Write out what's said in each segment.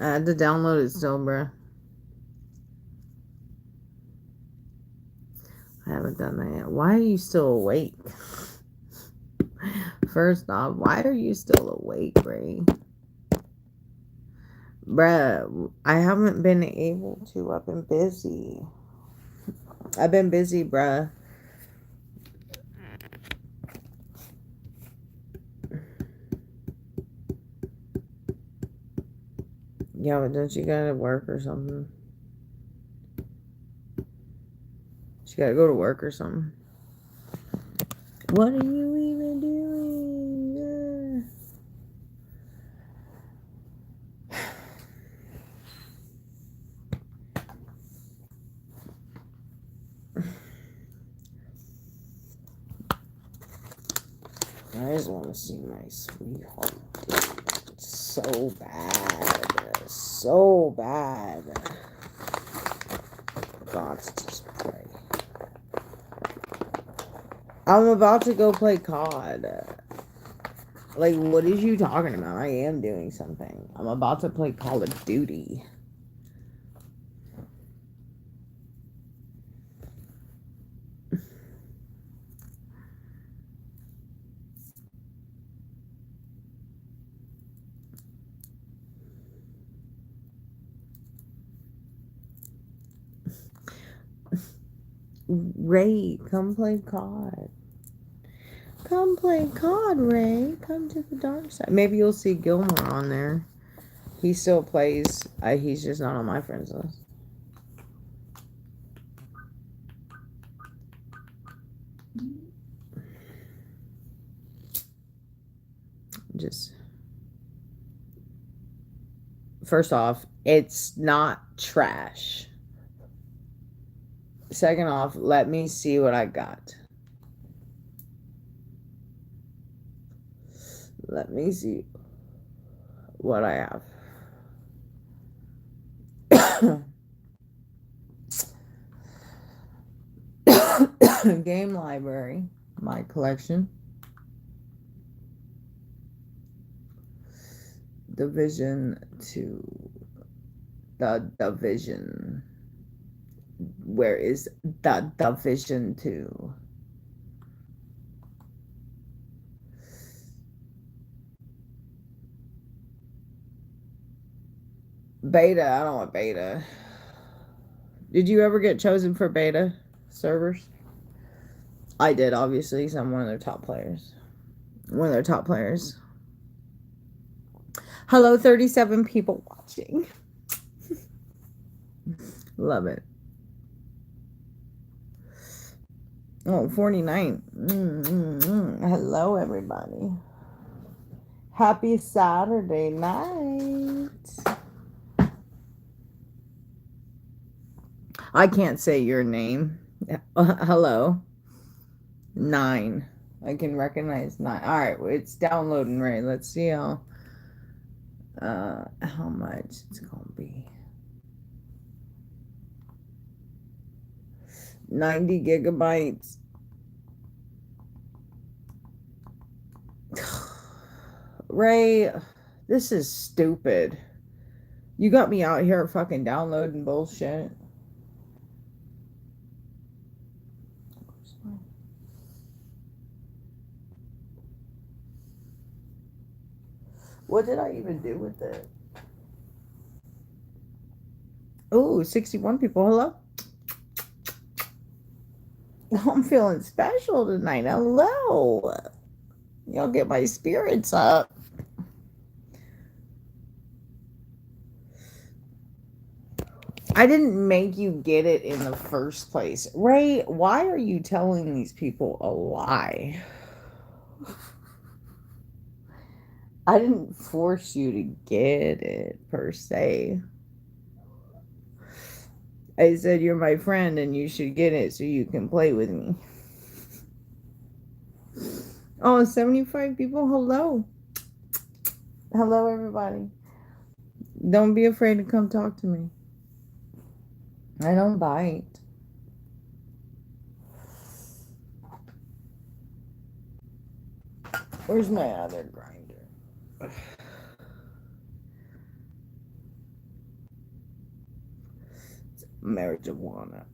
I had to download it still, bruh. I haven't done that yet. Why are you still awake? First off, why are you still awake, Ray? Bruh, I haven't been able to. I've been busy. I've been busy, bruh. Yeah, but don't you gotta work or something? You gotta go to work or something. What are you even doing? I just want to see my sweetheart. Dude. So bad. So bad. God's just pray. I'm about to go play COD. Like, what is you talking about? I am doing something. I'm about to play Call of Duty. Ray, come play COD. Come play COD, Ray. Come to the dark side. Maybe you'll see Gilmore on there. He still plays. He's just not on my friends list. Just first off, it's not trash. Second off, let me see what I got. Let me see what I have. Game library, my collection. Division 2. The Division. Where is the Division 2? Beta. I don't want beta. Did you ever get chosen for beta servers? I did, obviously, because I'm one of their top players. One of their top players. Hello, 37 people watching. Love it. Oh, 49. Hello, everybody. Happy Saturday night. I can't say your name. Hello. 9. I can recognize 9. All right, it's downloading, right? Let's see how much it's gonna be. 90 gigabytes. Ray, this is stupid. You got me out here fucking downloading bullshit. What did I even do with it? Oh, 61 people. Hello? I'm feeling special tonight. Hello. Y'all get my spirits up. I didn't make you get it in the first place. Ray, why are you telling these people a lie? I didn't force you to get it, per se. I said you're my friend and you should get it so you can play with me. Oh, 75 people. Hello. Hello, everybody. Don't be afraid to come talk to me. I don't bite. Where's my other grinder? marijuana.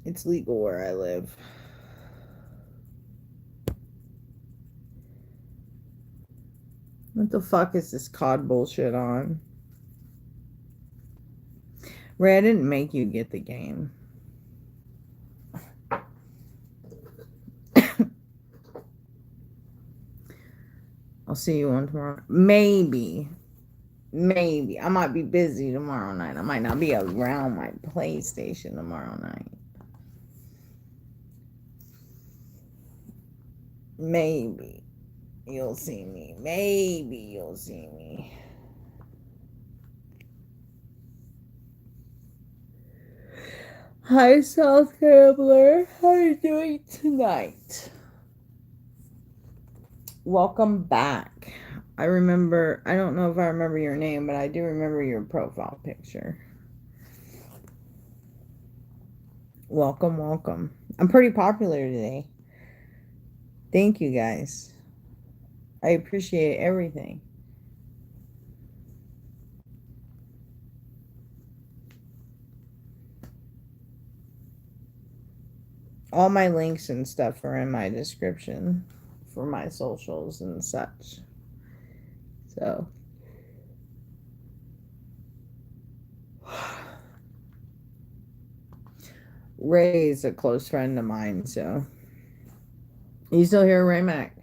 It's legal where I live. What the fuck is this COD bullshit on? Ray, I didn't make you get the game. I'll see you on tomorrow. Maybe. I might be busy tomorrow night. I might not be around my PlayStation tomorrow night. Maybe you'll see me. Maybe you'll see me. Hi, South Gambler. How are you doing tonight? Welcome back. I don't know if I remember your name, but I do remember your profile picture. Welcome. I'm pretty popular today. Thank you, guys. I appreciate everything. All my links and stuff are in my description for my socials and such. So, Ray is a close friend of mine, so. You still here, Ray Mac?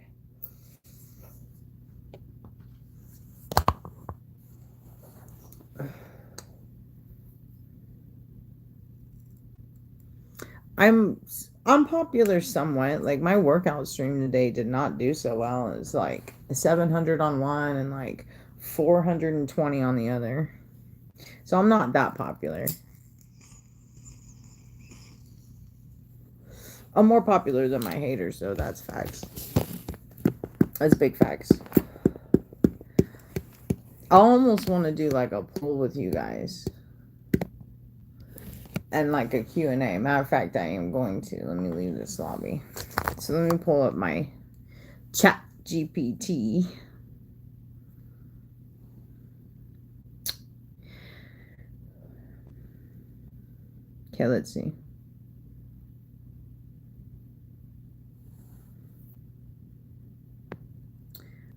I'm popular somewhat. Like, my workout stream today did not do so well. It's like 700 on one and like 420 on the other. So I'm not that popular. I'm more popular than my haters, so that's facts. That's big facts. I almost want to do like a poll with you guys. And like a Q&A. Matter of fact, I am going to. Let me leave this lobby. So let me pull up my chat GPT. Okay, let's see.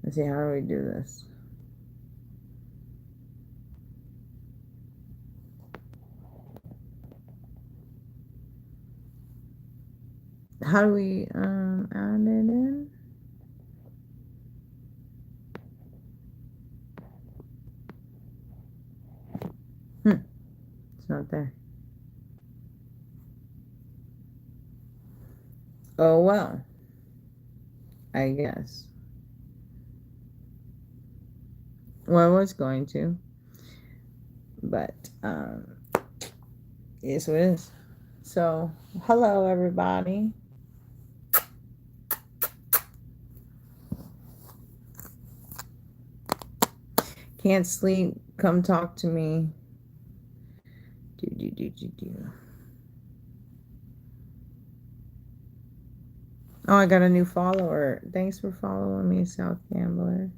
Let's see, how do we do this? How do we add it in? It's not there. Oh, well. I guess. Well, I was going to. But, yes, it is. So, hello, everybody. Can't sleep. Come talk to me. Oh, I got a new follower. Thanks for following me, South Gambler.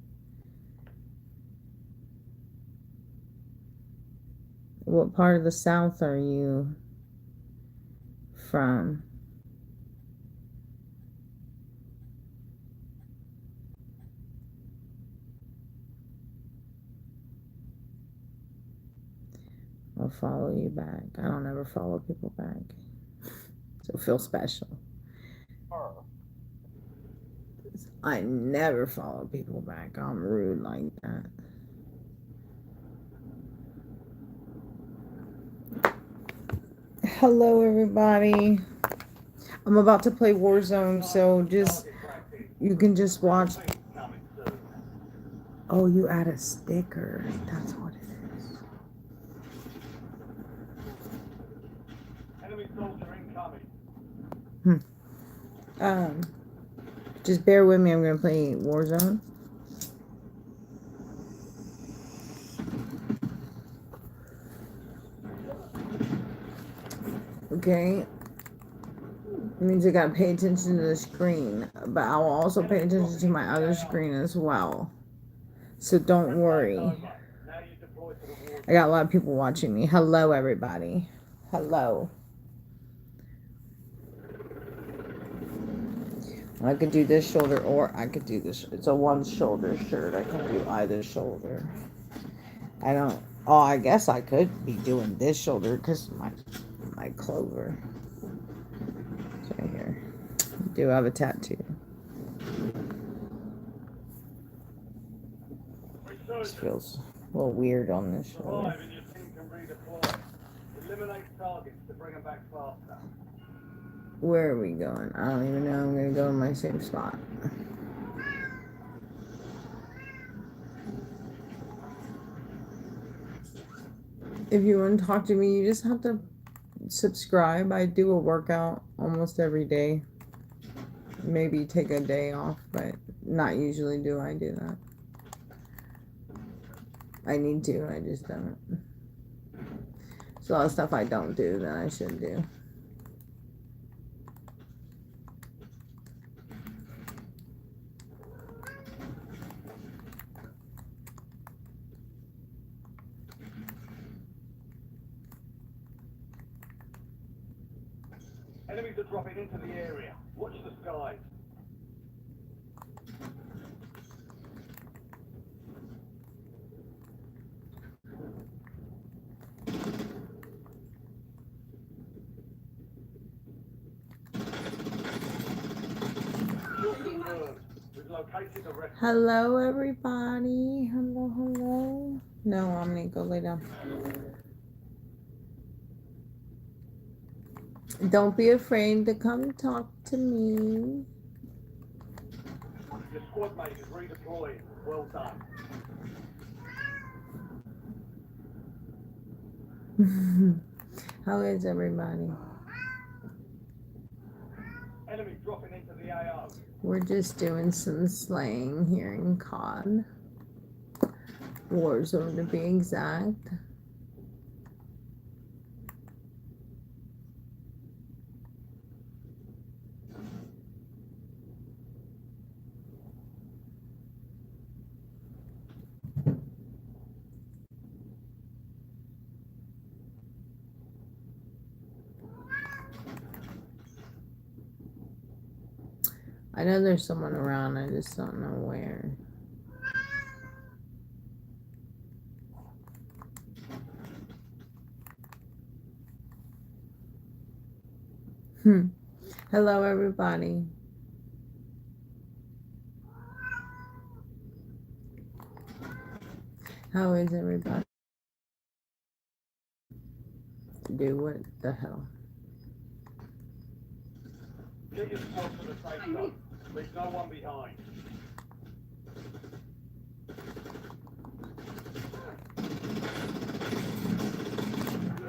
What part of the South are you from? I'll follow you back. I don't ever follow people back. So feel special. I never follow people back. I'm rude like that. Hello, everybody. I'm about to play Warzone, so you can just watch. Oh, you add a sticker. That's what it is. Enemy soldier incoming. Just bear with me. I'm gonna play Warzone. Okay. It means I gotta pay attention to the screen, but I will also pay attention to my other screen as well. So don't worry. I got a lot of people watching me. Hello, everybody. Hello. I could do this shoulder or I could do this. It's a one shoulder shirt. I can do either shoulder. I don't. Oh, I guess I could be doing this shoulder because my clover. It's right here. I do have a tattoo. This feels a little weird on this shoulder. Where are we going? I don't even know. I'm going to go in my same spot. If you want to talk to me, you just have to subscribe. I do a workout almost every day. Maybe take a day off, but not usually do I do that. I need to, I just don't. There's a lot of stuff I don't do that I should do. Enemies are dropping into the area. Watch the skies. Hello, everybody. Hello, hello. No, I'm gonna go lay down. Don't be afraid to come talk to me. Your squad mate is redeployed. Well done. How is everybody? Enemies dropping into the AO. We're just doing some slaying here in COD. Warzone to be exact. I know there's someone around, I just don't know where. Hello, everybody. How is everybody? Do what the hell? Get your squad to the safe zone. Leave no one behind.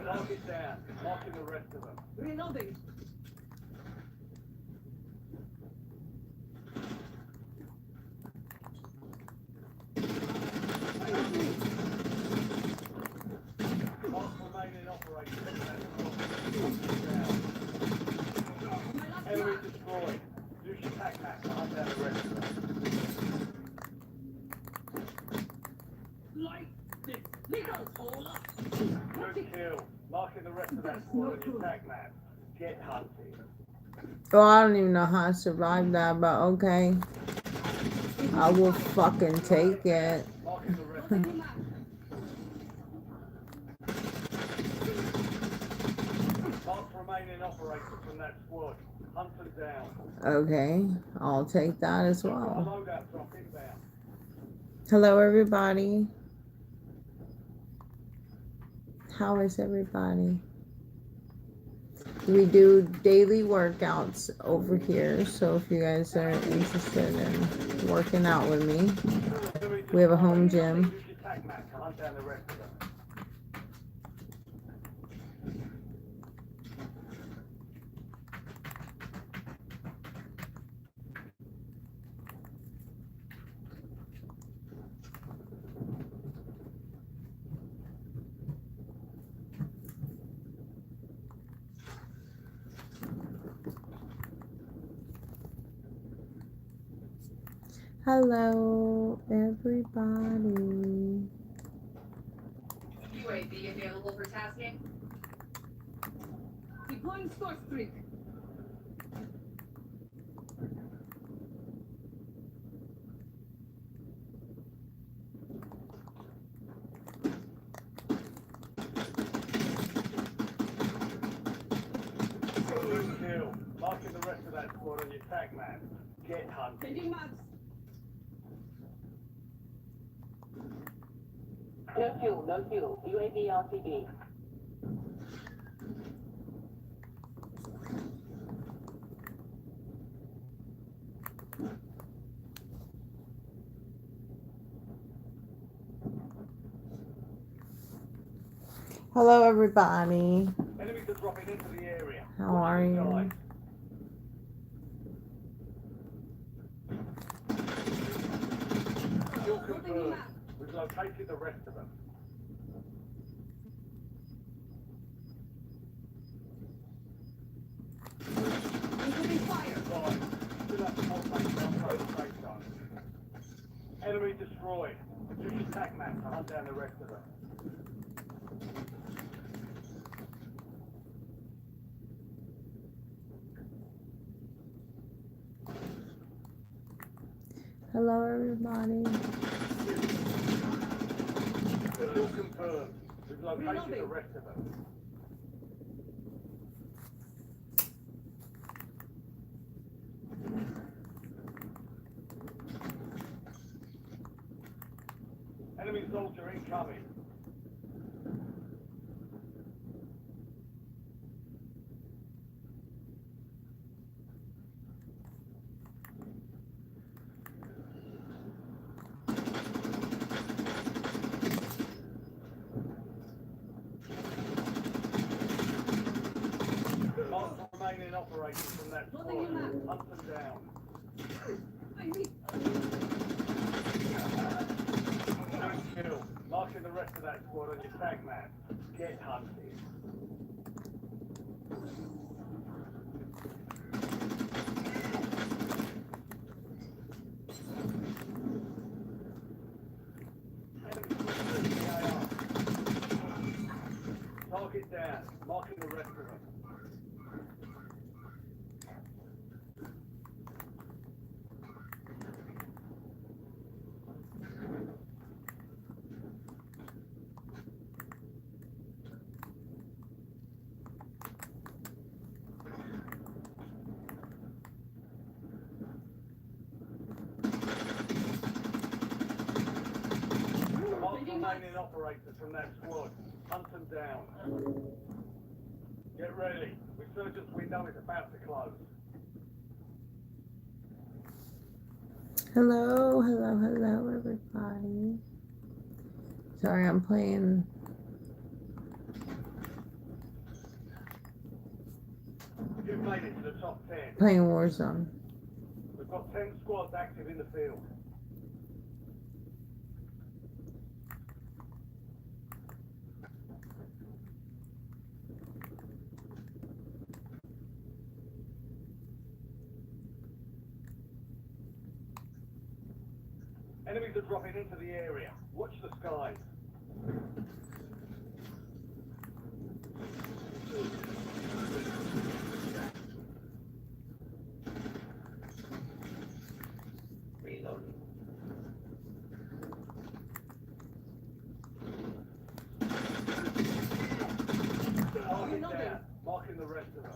Target down. Marking the rest of them. Reloading. Mark remaining operation. Enemy destroyed. Use your tac map to hunt down the rest of them. Light this. Little all up. Good kill. Marking the rest of that squad with your tac map. Get hunted. Oh, I don't even know how I survived that, but okay. I will fucking take it. Marking the rest of them. Mark remaining operators from that squad. Hunt them down. Okay, I'll take that as A well. loadout drop inbound. Hello, everybody. How is everybody? We do daily workouts over here, so if you guys are interested in working out with me, we have a home gym. Use your tac map to hunt down the rest of them. Hello, everybody. UAV available for tasking. Deploying score streak. Good kill. Marking the rest of that squad on your tag map. Get hunted. Changing maps. No fuel, no fuel. UAV RCB. Hello, everybody. Enemies are dropping into the area. How Watch are the you? skies. Kill Loading the confirmed. map. We've located the rest of them. Incoming fire. Right. Still have more places outside the safe zone. Enemy destroyed. Use your tag map to hunt down the rest of them. Hello, everybody. Kill confirmed. We've located the Reloading. rest of them. Enemy soldier incoming. Mark remaining operators from that squad. Loading your map. Hunt them down. I need. Good kill. Marking the rest of that squad on your tag map. Get hunted. Target down. Marking the rest of them. Mark remaining operators from that squad. Hunt them down. Get ready. Resurgence window is about to close. Hello, everybody. Sorry, I'm playing. You've made it to the top 10. Playing Warzone. We've got 10 squads active in the field. Enemies are dropping into the area. Watch the skies. Reloading. Target down. Marking the rest of them.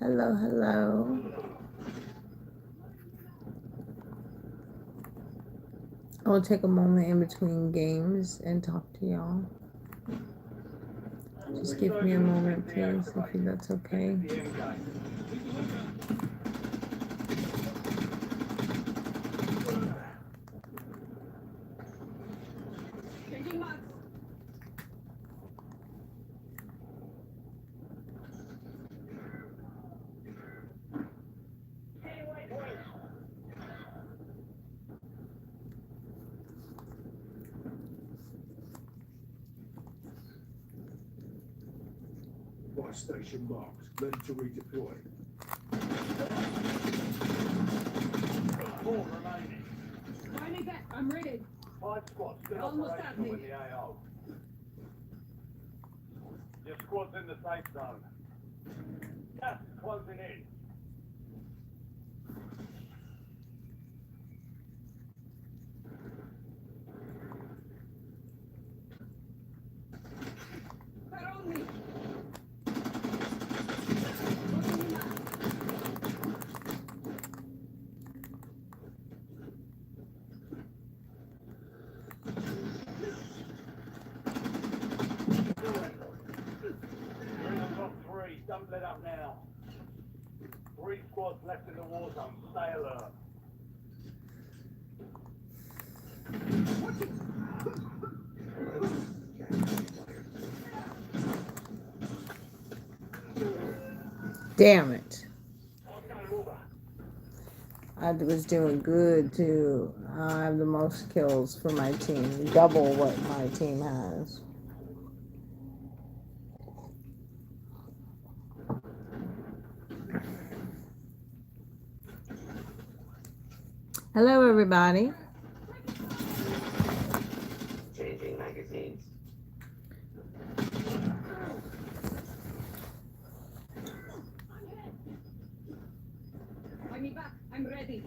Hello. I will take a moment in between games and talk to y'all. Just give me a moment, please, if that's okay. The end game. Changing maps. Buy station marked, ready to redeploy. 4 remaining. Buy me back. I'm ready. 5 squads still Almost operational at me. in the AO. Your squad's in the safe zone. Gas is closing in. They're on me. Open me up. You're in the top 3. Don't let up now. 3 squads left in the war zone. Stay alert. Damn it. Okay, over. I was doing good too. I have the most kills for my team. Double what my team has. Hello, everybody. Changing magazines. Buy me back. I'm ready.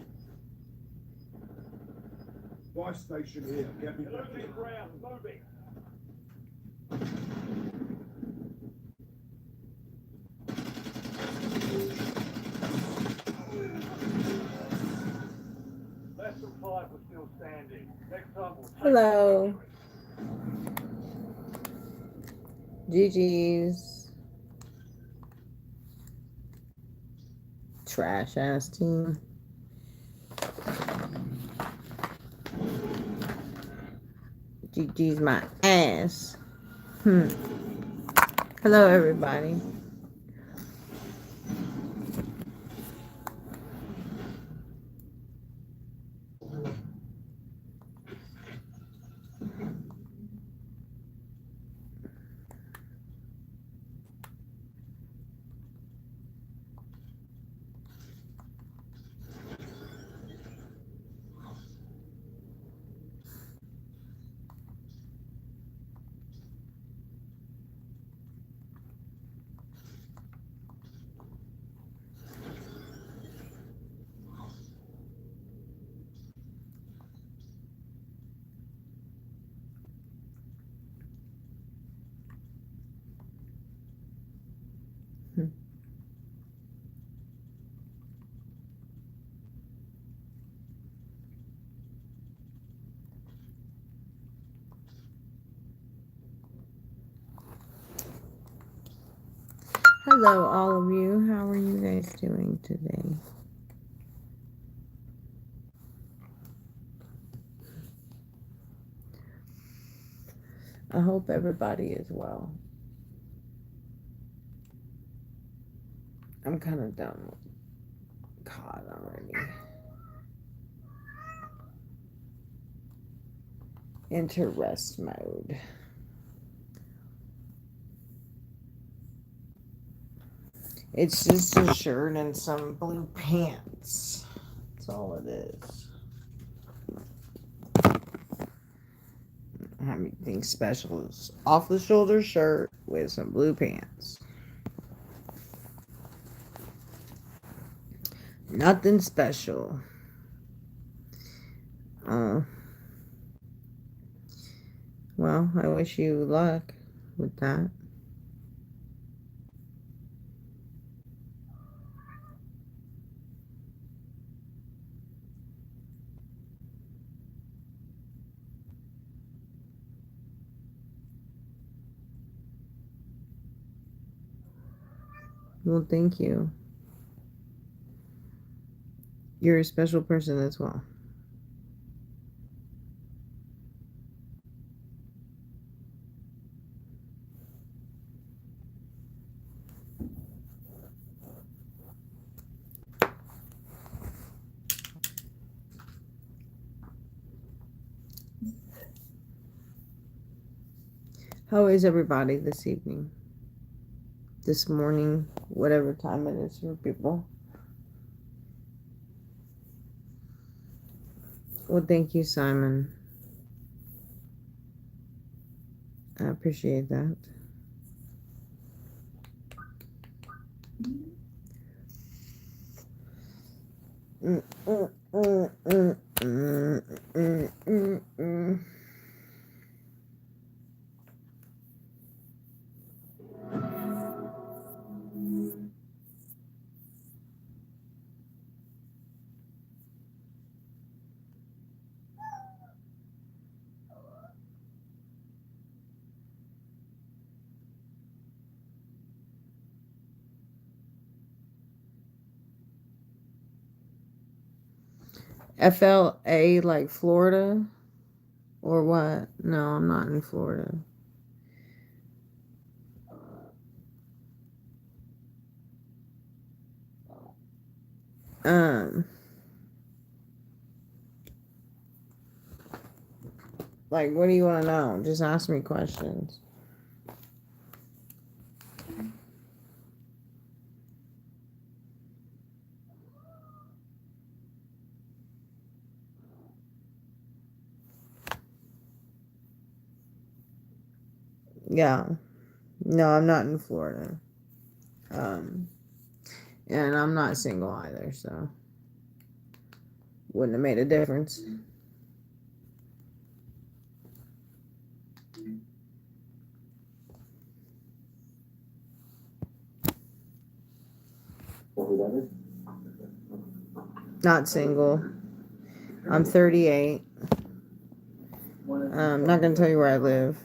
Buy station here, get me back Losing in. ground. Moving. Less than 5 were still standing. Next time we'll take Hello. GG's. Trash ass team. GG's my ass. Hello, everybody. Hello, all of you. How are you guys doing today? I hope everybody is well. I'm kind of done with COD already. Enter rest mode. It's just a shirt and some blue pants. That's all it is. I don't have anything special. It's off the shoulder shirt with some blue pants. Nothing special. Well, I wish you luck with that. Well, thank you. You're a special person as well. How is everybody this evening? this morning, whatever time it is for people. Well, thank you, Simon. I appreciate that. FLA, like Florida? Or what? No, I'm not in Florida. Like, what do you want to know? Just ask me questions. Yeah. No, I'm not in Florida. And I'm not single either, so wouldn't have made a difference. Not single. I'm 38. I'm not gonna tell you where I live.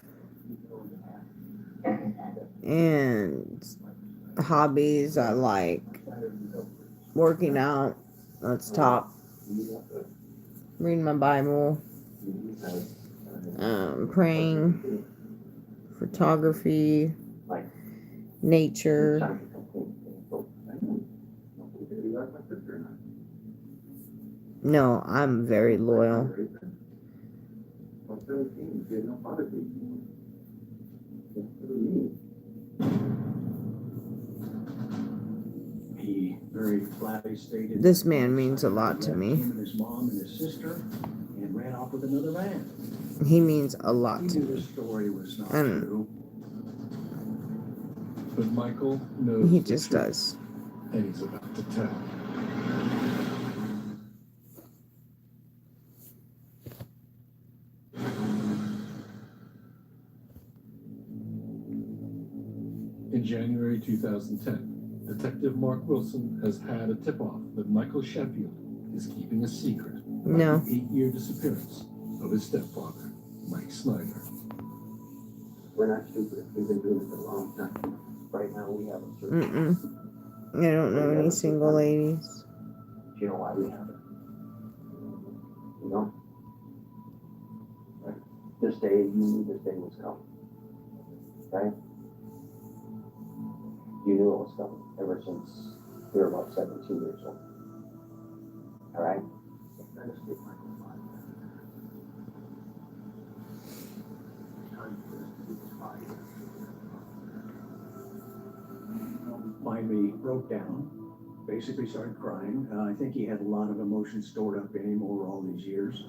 And hobbies, I like working out. That's top. Reading my Bible. Praying. Photography. Nature. No, I'm very loyal. He very flatly stated This man means a lot to me. him and his mom and his sister and ran off with another man. He means a lot He to knew me. this story was not And true. But Michael knows he the just truth, does. and he's about to tell. In January 2010, Detective Mark Wilson has had a tip-off that Michael Sheffield is keeping a secret about No. the 8-year disappearance of his stepfather, Mike Snyder. We're not stupid. We've been doing it for a long time. Right now, we have a search. I don't know any single ladies. Do you know why we have it? You know? Right. This day, you knew this day was coming. Right? You knew it was coming ever since you were about 17 years old. All right? That is good, Michael. Finally broke down, basically started crying. I think he had a lot of emotions stored up in him over all these years.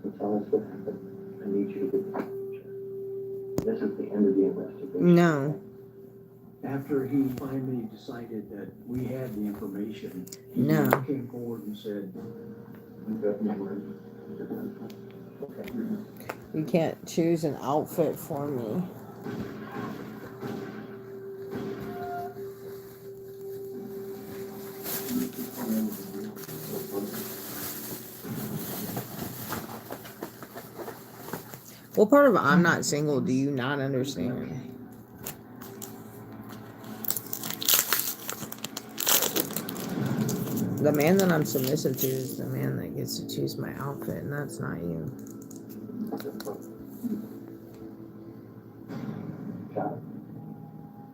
So tell us what happened. I need you to get the picture. This is the end of the investigation. No. After he finally decided that we had the information, he No. came forward and said, We've got memory. Okay. You can't choose an outfit for me. What part of I'm not single do you not understand? The man that I'm submissive to is the man that gets to choose my outfit, and that's not you. Shot.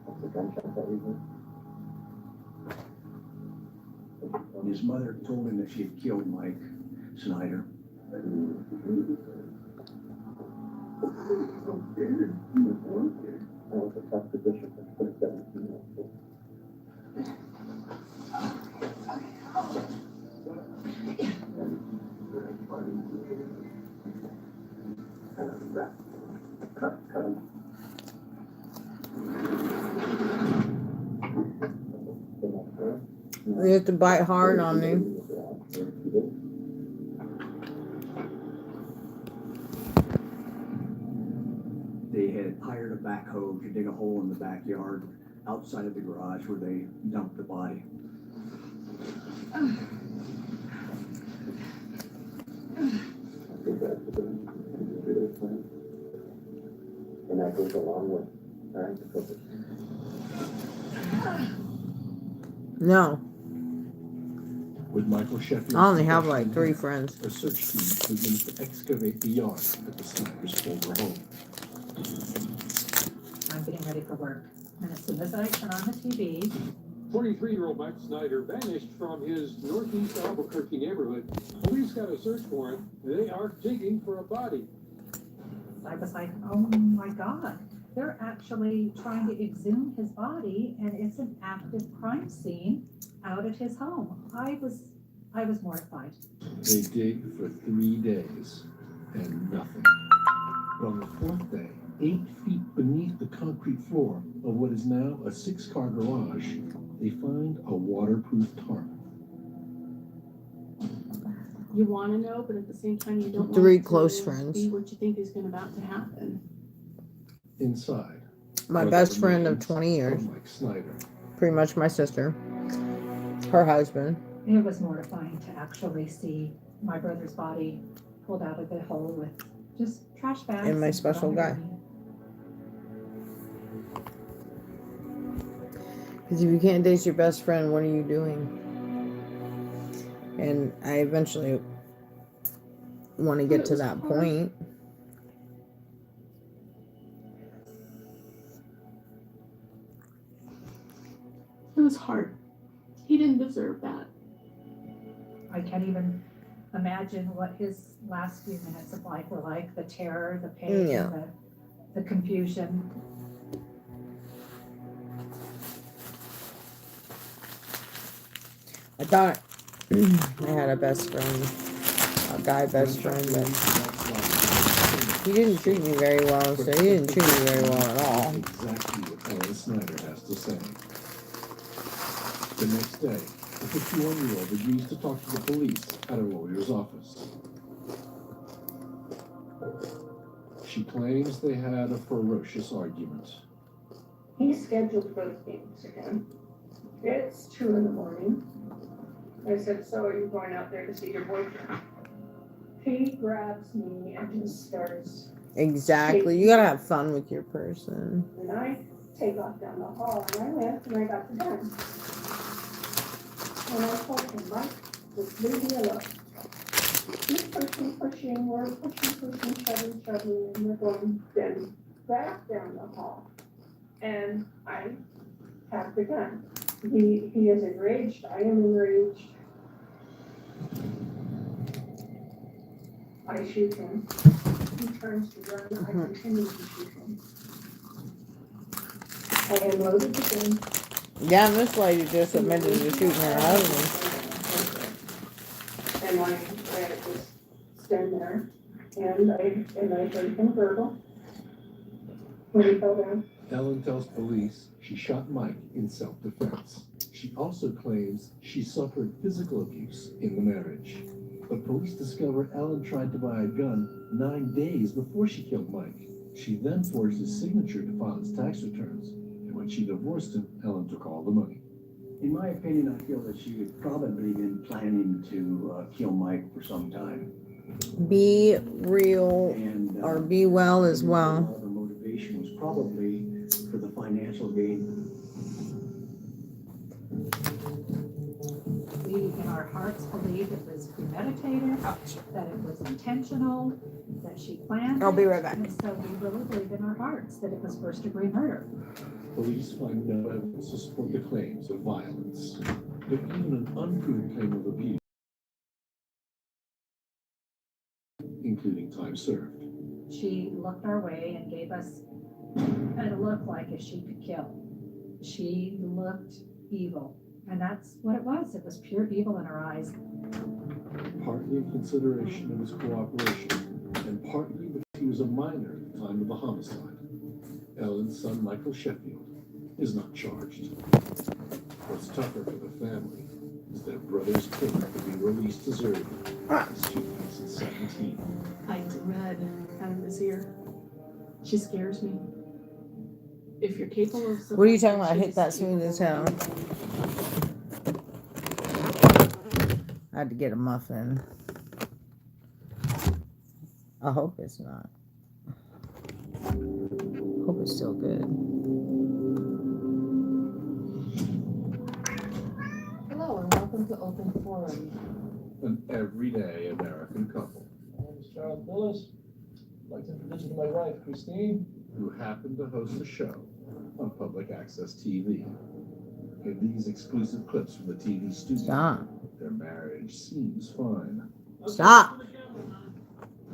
That's the gunshot that we heard. his mother told him that she had killed Mike Snyder. That was a tough position for 17-year-old. Cut. You have to bite hard on me. They had hired a backhoe to dig a hole in the backyard outside of the garage where they dumped the body. And that goes a long way, right? Because No, With Michael Sheffield. I only have like 3 friends. A search team begins to excavate the yard at the sniper's former home. I'm getting ready for work. And as soon as I turn on the TV, 23-year-old Mike Snyder vanished from his northeast Albuquerque neighborhood. Police got a search warrant. They are digging for a body. I was like, oh my God, they're actually trying to exhume his body, and it's an active crime scene out at his home. I was mortified. They dig for 3 days and nothing. But on the 4th day, 8 feet beneath the concrete floor of what is now a 6-car garage, they find a waterproof tarp. You want to know, but at the same time, you don't want 3 it close to friends. be what you think is about to happen. Inside, My are best the friend of remains 20 years. of Mike Snyder. Pretty much my sister. Her husband. It was mortifying to actually see my brother's body pulled out of the hole with just trash bags. And my and special thrown guy. underneath. Because if you can't date your best friend, what are you doing? And I eventually want to get to that point. It was hard. He didn't deserve that. I can't even imagine what his last few minutes of life were like. The terror, the pain, Yeah. the confusion. I thought I had a best friend, a guy best friend, but he didn't treat me very well, so he didn't treat me very well at all. Exactly what Ellen Snyder has to say. The next day, the 51-year-old agrees to talk to the police at a lawyer's office. She claims they had a ferocious argument. He's scheduled for the Phoenix again. It's 2 in the morning. I said, so are you going out there to see your boyfriend? He grabs me and just starts, Exactly. You gotta have fun with your person. and I take off down the hall, and I went and I got the gun. And I told him, Mike, just leave me alone. He's pushing, we're pushing, shoving, and we're going then back down the hall. And I have the gun. He is enraged, I am enraged. I shoot him. He turns to run, I continue to shoot him. I unloaded the gun. Yeah, this lady just admitted to shooting her husband. And I let it just stand there, and I heard him gurgle when he fell down. Ellen tells police she shot Mike in self-defense. She also claims she suffered physical abuse in the marriage. But police discover Ellen tried to buy a gun 9 days before she killed Mike. She then forged his signature to file his tax returns. And when she divorced him, Ellen took all the money. In my opinion, I feel that she had probably been planning to kill Mike for some time. Be real And or be well as well. The motivation was probably for the financial gain. We, in our hearts, believe it was premeditated, that it was intentional, that she planned it. I'll be right back. And so we really believe in our hearts that it was first-degree murder. Police find no evidence to support the claims of violence. But even an unproven claim of abuse, including time served. She looked our way and gave us and it looked like if she could kill. She looked evil. And that's what it was. It was pure evil in her eyes. Partly in consideration of his cooperation, and partly because he was a minor at the time of the homicide. Ellen's son, Michael Sheffield, is not charged. What's tougher for the family is their brother's killer to be released deserving since 2017. I dread having this here. She scares me. If you're capable of What are you talking about? I hit that smooth as hell. I had to get a muffin. I hope it's not. Hope it's still good. Hello and welcome to Open Forum. An everyday American couple My name is Charles Billis. I'd like to introduce you to my wife, Christine. who happened to host a show on public access TV. In these exclusive clips from the TV studio, Stop. their marriage seems fine. Stop.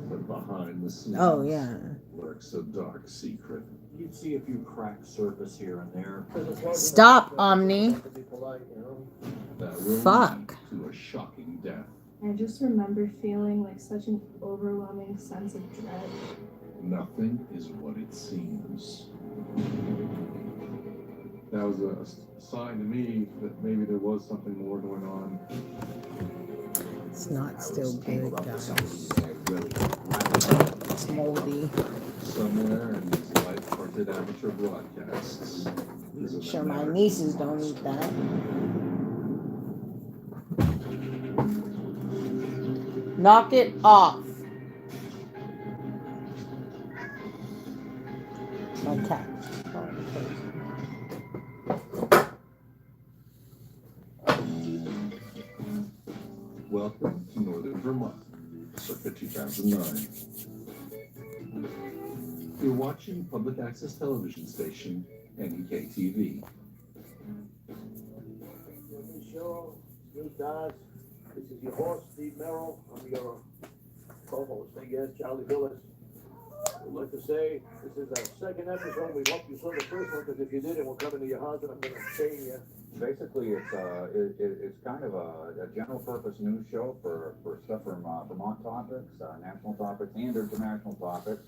But behind the scenes Oh, yeah. lurks a dark secret. You'd see a few cracks surface here and there. Stop, Omni. That will Fuck. lead to a shocking death. I just remember feeling like such an overwhelming sense of dread. Nothing is what it seems. That was a sign to me that maybe there was something more going on. It's not still good, guys. Really It's moldy. Somewhere in these light-hearted amateur broadcasts is an Sure, my American nieces don't eat that. Knock it off. My cat. Welcome to Northern Vermont, circa 2009. You're watching public access television station NEK TV. Show, Steve Dodge. This is your host, Steve Merrill. I'm your co-host. Thank you, Charlie Billis. We'd like to say this is our second episode. We hope you saw the first one, because if you didn't, we'll come into your house and I'm going to chain you. Basically, it's kind of a general purpose news show for stuff from Vermont topics, national topics, and international topics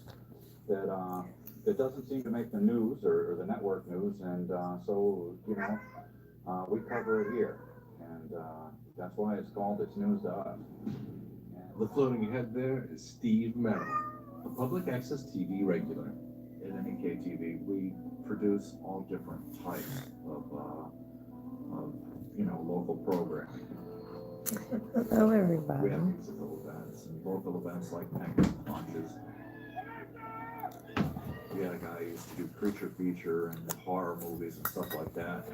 that doesn't seem to make the news or the network news, and so we cover it here, and that's why it's called It's News to Us. The floating head there is Steve Merrill, a public access TV regular. At NEK TV, we produce all different types of local programming. Hello, We everybody. have musical events and local events like Penguin Punches. We had a guy who used to do creature feature and horror movies and stuff like that.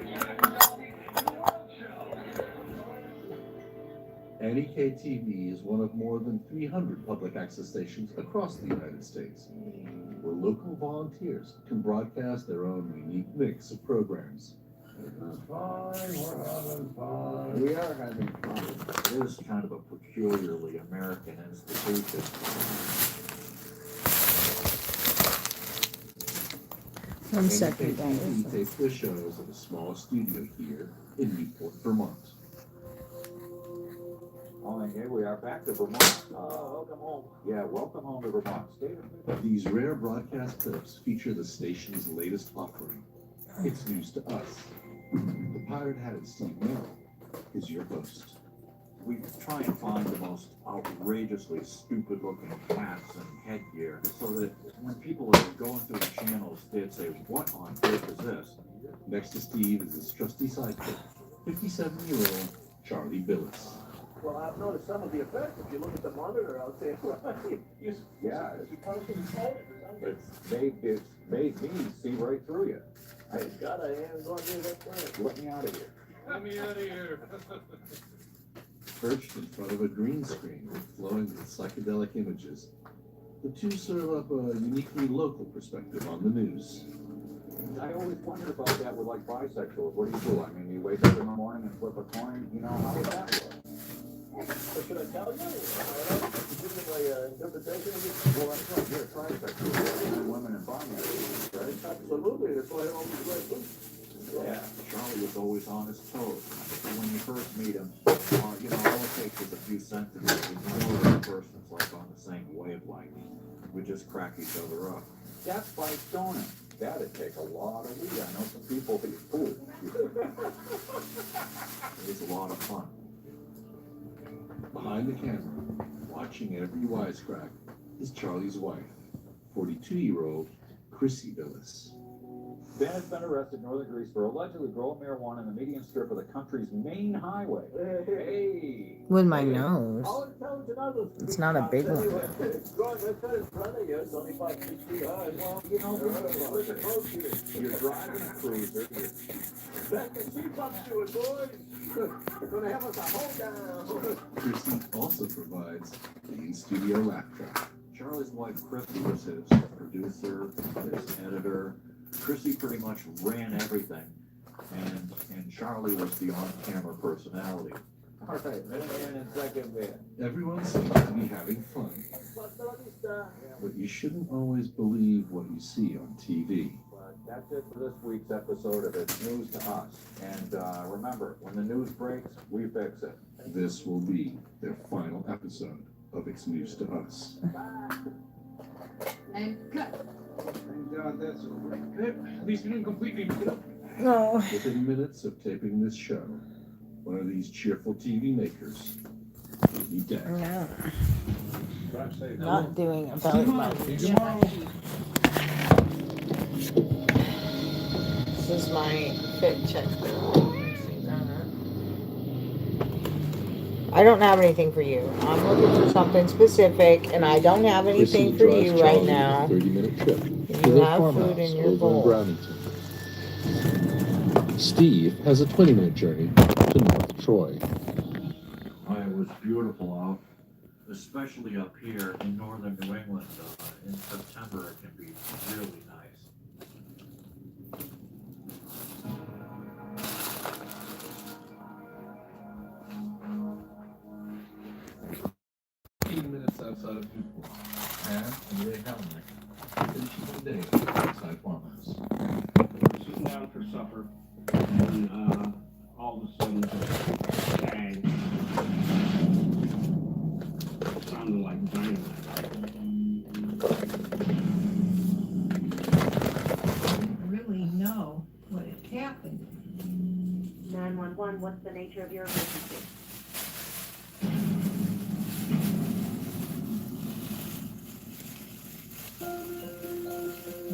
NEK TV is one of more than 300 public access stations across the United States, where local volunteers can broadcast their own unique mix of programs. We are having fun. It is kind of a peculiarly American institution. One second, NEK TV guys. tapes their shows at a small studio here in Newport, Vermont. Oh, and here we are back to Vermont. Welcome home. Yeah, welcome home to Vermont. These rare broadcast clips feature the station's latest offering. It's news to us. The pirate-hatted Steve Merrill is your host. We try and find the most outrageously stupid-looking hats and headgear, so that when people are going through the channels, they'd say, "What on earth is this?" Next to Steve is his trusty sidekick, 57-year-old Charlie Billis. Well, I've noticed some of the effects. If you look at the monitor out there, right? Yeah, You probably can tell it. it's made me see right through you. I got a hand on me that way. Let me out of here. Let me out of here. Perched in front of a green screen glowing with psychedelic images, the two serve up a uniquely local perspective on the news. I always wondered about that with like bisexuals. What do? I mean, you wake up in the morning and flip a coin. How would that work? What should I tell you? Give me my interpretation of it? Well, that's right, you're a trifecta, women and finance, right? Absolutely, that's why I always wear boots. Yeah, Charlie was always on his toes. When you first meet him, you know, all it takes is a few sentences. You know that person's like on the same wavelength. We just crack each other up. That's by stoning. That'd take a lot of weed. I know some people be fooled. It was a lot of fun. Behind the camera, watching every wisecrack, is Charlie's wife, 42-year-old Chrissy Billis. Ben has been arrested in northern Greece for allegedly growing marijuana in the median strip of the country's main highway. Hey! With my nose. All intelligent others. It's not a big one. It's growing right there in front of you. It's only about 6 feet high. Well, You know, listen close here. You're driving a cruiser. back the seats up to it, boys. They're gonna have us a hold down. Chrissy also provides the in-studio laugh track. Charlie's wife, Chrissy, was his producer, his editor. Chrissy pretty much ran everything. And Charlie was the on-camera personality. All right, man in second bed. Everyone seems to be having fun, but you shouldn't always believe what you see on TV. But that's it for this week's episode of It's News to Us. And remember, when the news breaks, we fix it. This will be their final episode of It's News to Us. And cut. Thank God that's over. At least we didn't completely beat it up. No. Within minutes of taping this show, one of these cheerful TV makers will be dead. No. Drive safe. Not doing a belly button. See you tomorrow. This is my fit check. I don't have anything for you. I'm looking for something specific, and I don't have anything for you right now. 30-minute trip You have food in your bowl. Steve has a 20-minute journey to North Troy. It was beautiful out, especially up here in northern New England. In September, it can be really nice. 15 minutes outside of Newport. Anne and Ray Helmick finishing the day outside farmhouse. Sitting down for supper, and all of a sudden, bang. Sounded like dynamite. Really know what had happened. 911, what's the nature of your emergency?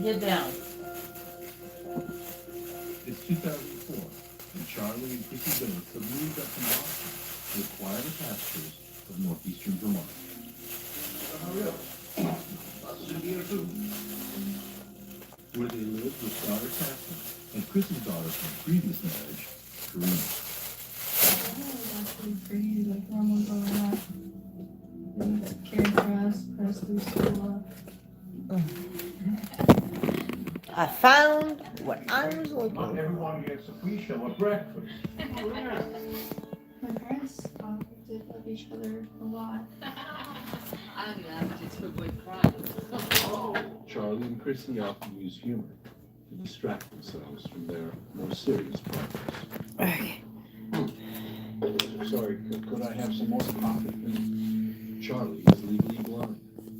Get down. It's 2004, and Charlie and Chrissy Billis have moved up from Boston to acquire the pastures of northeastern Vermont. Where they live with daughter Catherine and Chrissy's daughter from previous marriage, Karina. Actually pretty like normal growing up. And cared for us through school. I found what I was looking Not for. everyone gets a free show at breakfast. My parents did love each other a lot. I laughed it to avoid crying. Charlie and Chrissy often use humor to distract themselves from their more serious problems. Okay. Sorry, could I have some more coffee? Charlie is legally blind.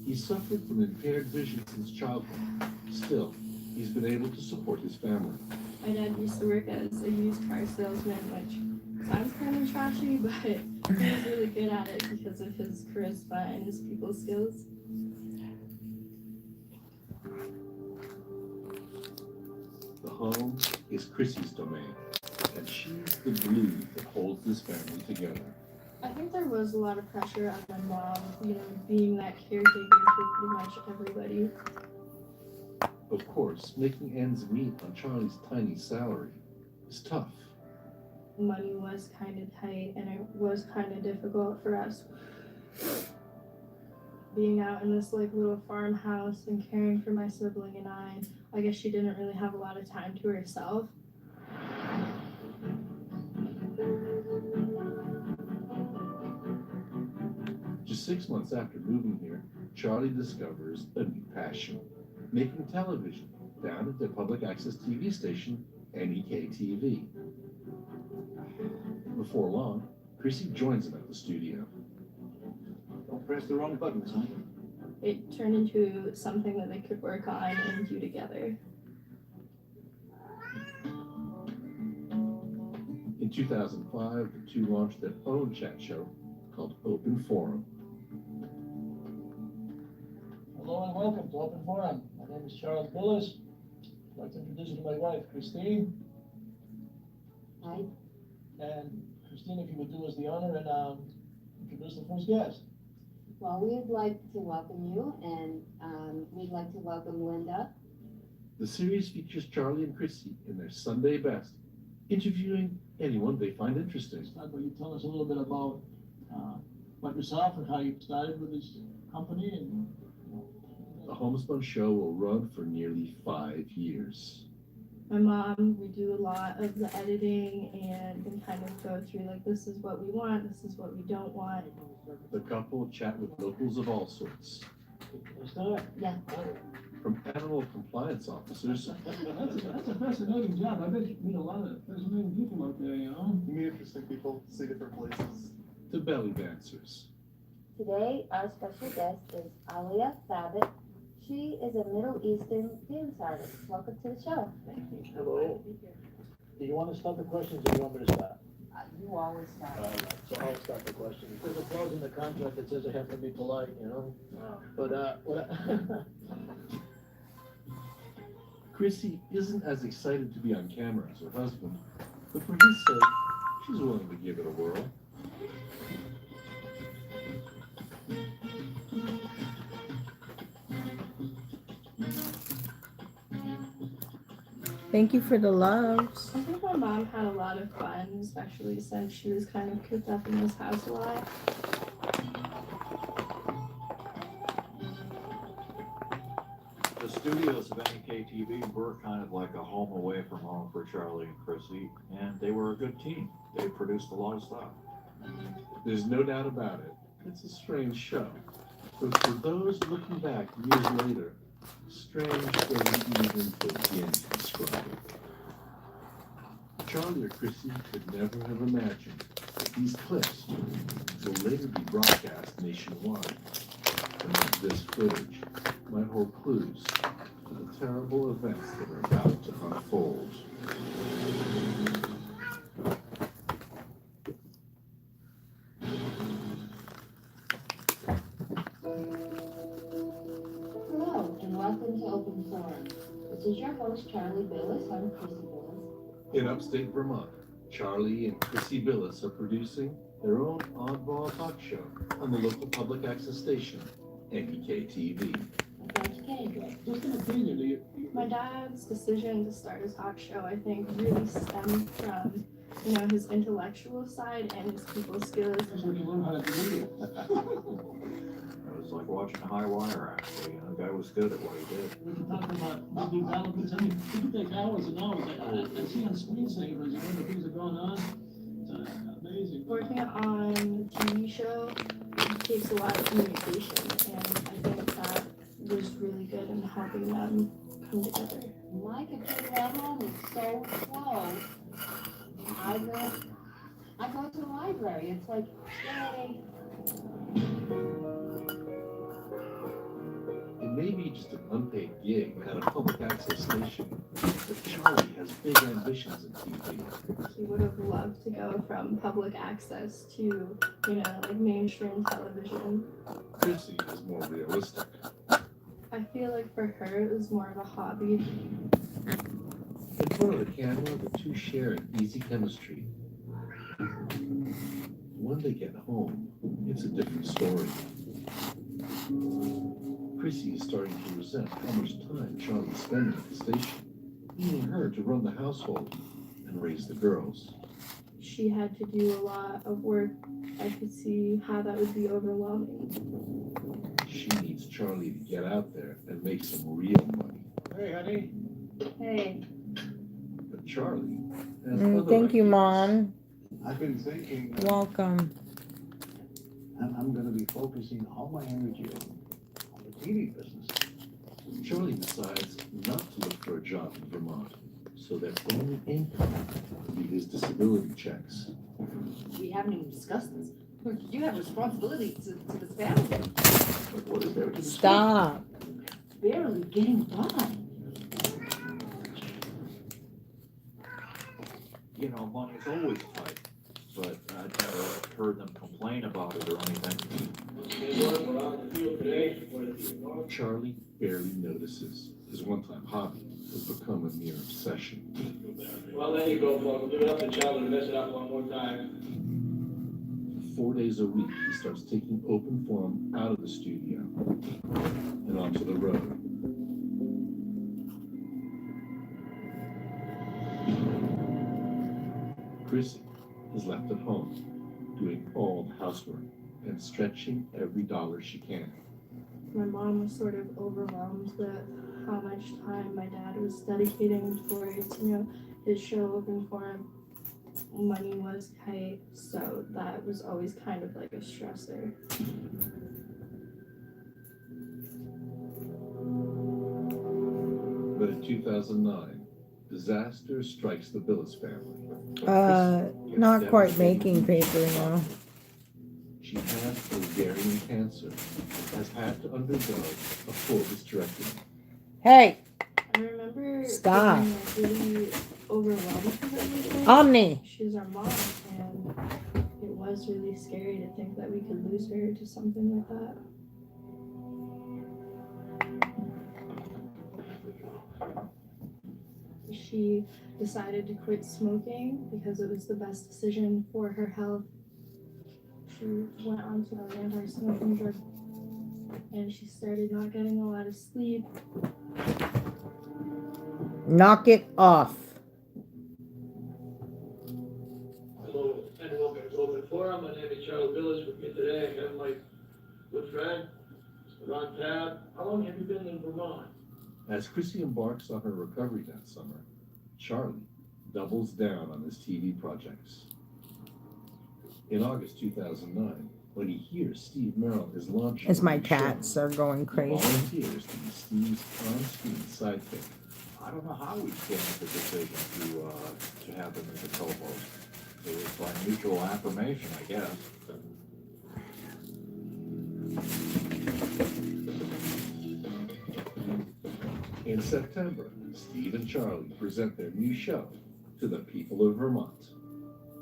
He suffered from impaired vision since childhood. Still, he's been able to support his family. My dad used to work as a used car salesman, which sounds kind of trashy, but he was really good at it because of his charisma and his people skills. The home is Chrissy's domain, and she's the glue that holds this family together. I think there was a lot of pressure on my mom, being that caretaker for pretty much everybody. Of course, making ends meet on Charlie's tiny salary is tough. Money was kind of tight, and it was kind of difficult for us. Being out in this little farmhouse and caring for my sibling and I guess she didn't really have a lot of time to herself. Just 6 6 months after moving here, Charlie discovers a new passion, making television down at the public access TV station, NEK-TV. Before long, Chrissy joins him at the studio. Don't press the wrong buttons, huh? It turned into something that they could work on and do together. In 2005, the two launched their own chat show called Open Forum. Hello and welcome to Open Forum. My name is Charles Billis. I'd like to introduce you to my wife, Christine. Hi. And Christine, if you would do us the honor and introduce the first guest. Well, we'd like to welcome you, and we'd like to welcome Linda. The series features Charlie and Chrissy in their Sunday best, interviewing anyone they find interesting. Start by you tell us a little bit about yourself and how you started with this company. And The Homespun Show will run for nearly 5 years. My mom, we do a lot of the editing and kind of go through like, this is what we want, this is what we don't want. The couple chat with locals of all sorts, Yeah. from animal compliance officers That's a fascinating job. I bet you meet a lot of fascinating people out there, you know? You meet interesting people, see different places. to belly dancers. Today, our special guest is Alia Thabit. She is a Middle Eastern dance artist. Welcome to the show. Thank you. Hello. Do you want to start the questions or do you want me to start? You always start. So I'll start the questions. There's a clause in the contract that says I have to be polite, you know? But, Chrissy isn't as excited to be on camera as her husband, but for his sake, she's willing to give it a whirl. Thank you for the loves. I think my mom had a lot of fun, especially since she was kind of cooped up in this house a lot. The studios of NEK-TV were kind of like a home away from home for Charlie and Chrissy, and they were a good team. They produced a lot of stuff. There's no doubt about it. It's a strange show. But for those looking back years later, strange doesn't even begin to describe it. Charlie or Chrissy could never have imagined that these clips will later be broadcast nationwide, and that this footage might hold clues to the terrible events that are about to unfold. Hello, and welcome to Open Forum. This is your host, Charlie Billis. I'm Chrissy Billis. In upstate Vermont, Charlie and Chrissy Billis are producing their own oddball talk show on the local public access station, NEK-TV. Just an opinion, do you? My dad's decision to start a talk show, I think, really stemmed from, you know, his intellectual side and his people skills. That's what you learn how to do. It was like watching a high wire, actually. You know, the guy was good at what he did. We can talk about big developments. I mean, you can take hours and hours. I see on screensavers, you know, the things that are going on. It's amazing. Working on a TV show takes a lot of communication, and I think that was really good in helping them come together. My computer at home is so slow. I go to the library. It's like, yay. It may be just an unpaid gig at a public access station, but Charlie has big ambitions in TV. He would have loved to go from public access to, you know, like mainstream television. Chrissy is more realistic. I feel like for her it was more of a hobby. In front of the camera, the two share an easy chemistry. When they get home, it's a different story. Chrissy is starting to resent how much time Charlie's spending at the station, needing her to run the household and raise the girls. She had to do a lot of work. I could see how that would be overwhelming. She needs Charlie to get out there and make some real money. Hey, honey. Hey. But Charlie has other Thank you, ideas. Mom. I've been thinking. Welcome. I'm gonna be focusing all my energy on the TV business. Charlie decides not to look for a job in Vermont, so their only income will be his disability checks. We haven't even discussed this. You have responsibility to this family. But what is there to discuss? Stop. Barely getting by. You know, money's always tight, but I've never heard them complain about it or anything. Charlie barely notices. His one-time hobby has become a mere obsession. Well, there you go, folks. Give it up to Charlie to mess it up one more time. 4 days a week, he starts taking open form out of the studio and onto the road. Chrissy is left at home, doing all the housework and stretching every dollar she can. My mom was sort of overwhelmed with how much time my dad was dedicating towards, his show Open Forum. Money was tight, so that was always kind of like a stressor. But in 2009, disaster strikes the Billis family. Not quite making paper now. She has ovarian cancer, has had to undergo a full hysterectomy. Hey, I remember stop. being really overwhelmed with everything. Omni. She's our mom, and it was really scary to think that we could lose her to something like that. She decided to quit smoking because it was the best decision for her health. She went on to an anti-smoking drug, and she started not getting a lot of sleep. Knock it off. Hello, and welcome to Open Forum. My name is Charlie Billis. With me today, I have my good friend, Ron Tabb. How long have you been in Vermont? As Chrissy embarks on her recovery that summer, Charlie doubles down on his TV projects. In August 2009, when he hears Steve Merrill is launching It's a my new show, cats are going he crazy. volunteers to be Steve's on-screen sidekick. I don't know how we came to the decision to have him as a co-host. It was by mutual affirmation, I guess. In September, Steve and Charlie present their new show to the people of Vermont.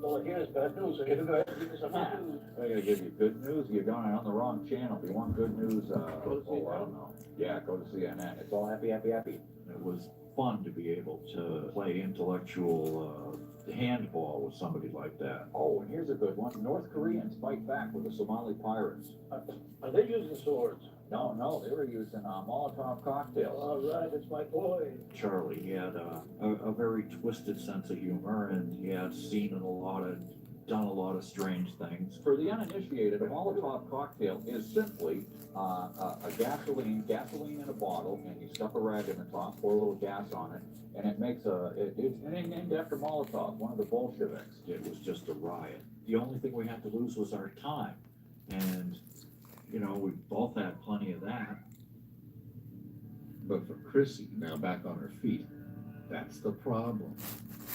Well, here's bad news, so you go ahead and give me some bad news. I gotta give you good news. You're going on the wrong channel. If you want good news, Go to I don't know. Yeah, go to CNN. It's all happy, happy, happy. It was fun to be able to play intellectual handball with somebody like that. Oh, and here's a good one. North Koreans fight back with the Somali pirates. Are they using swords? No, they were using Molotov cocktails. All right, it's my boy. Charlie, he had a very twisted sense of humor, and he had done a lot of strange things. For the uninitiated, a Molotov cocktail is simply a gasoline in a bottle, and you stuff a rag in the top, pour a little gas on it, and it makes it's named after Molotov, one of the Bolsheviks. It was just a riot. The only thing we had to lose was our time, and we both had plenty of that. But for Chrissy, now back on her feet, that's the problem.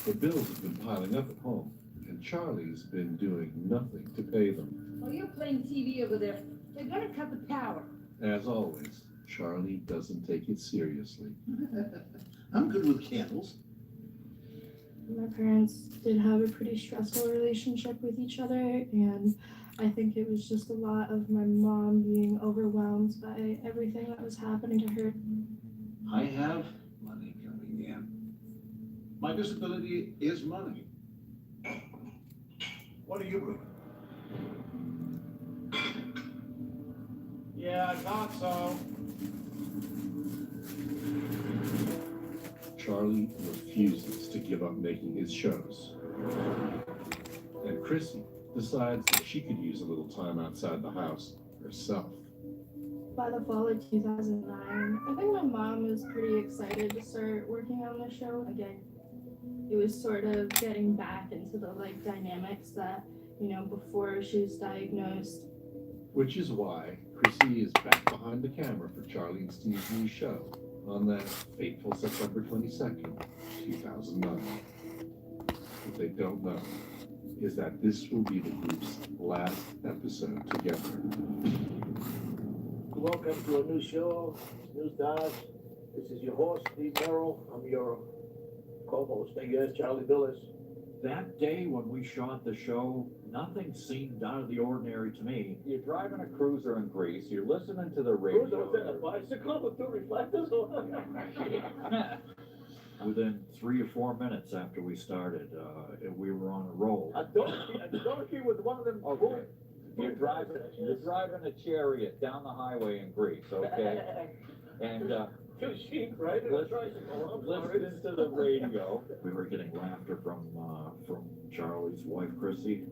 The bills have been piling up at home, and Charlie's been doing nothing to pay them. Oh, you're playing TV over there. They're gonna cut the power. As always, Charlie doesn't take it seriously. I'm good with candles. My parents did have a pretty stressful relationship with each other, and I think it was just a lot of my mom being overwhelmed by everything that was happening to her. I have money coming in. My disability is money. What are you doing? Yeah, I thought so. Charlie refuses to give up making his shows. And Chrissy decides that she could use a little time outside the house herself. By the fall of 2009, I think my mom was pretty excited to start working on the show again. It was sort of getting back into the dynamics that, before she was diagnosed. Which is why Chrissy is back behind the camera for Charlie and Steve's new show on that fateful September 22nd, 2009. What they don't know is that this will be the group's last episode together. Welcome to a new show, new stars. This is your host, Steve Merrill. I'm your co-host, I guess, Charlie Billis. That day when we shot the show, nothing seemed out of the ordinary to me. You're driving a cruiser in Greece, you're listening to the Who's radio. that, a bicycle with two reflectors? Within 3 or 4 minutes after we started, we were on a roll. A donkey with one of them. Okay. You're driving a chariot down the highway in Greece, okay? And Two sheep, right? And a tricycle. listening to the radio. We were getting laughter from Charlie's wife, Chrissy.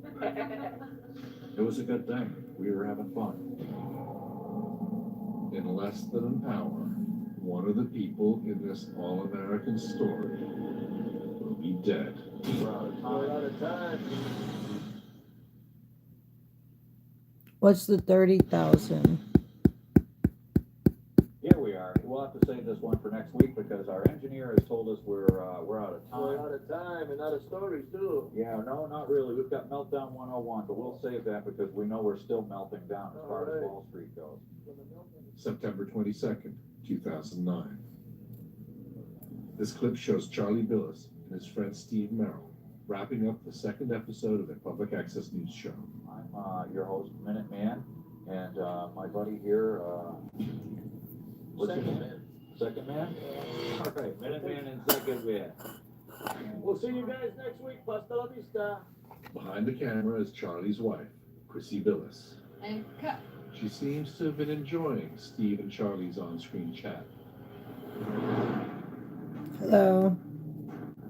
It was a good thing. We were having fun. In less than an hour, one of the people in this all-American story will be dead. We're out of time. What's the 30,000? Here we are. We'll have to save this one for next week because our engineer has told us we're out of We're time. out of time and out of stories, too. Yeah, no, not really. We've got Meltdown 101, but we'll save that because we know we're still melting down as far as Wall Street goes. September 22nd, 2009. This clip shows Charlie Billis and his friend Steve Merrill wrapping up the second episode of their public access news show. I'm your host, Minute Man, and my buddy here, what's your Second name? Second Man? All right, Minute Man and Second Man. We'll see you guys next week. Hasta la vista. Behind the camera is Charlie's wife, Chrissy Billis. And cut. She seems to have been enjoying Steve and Charlie's on-screen chat. Hello.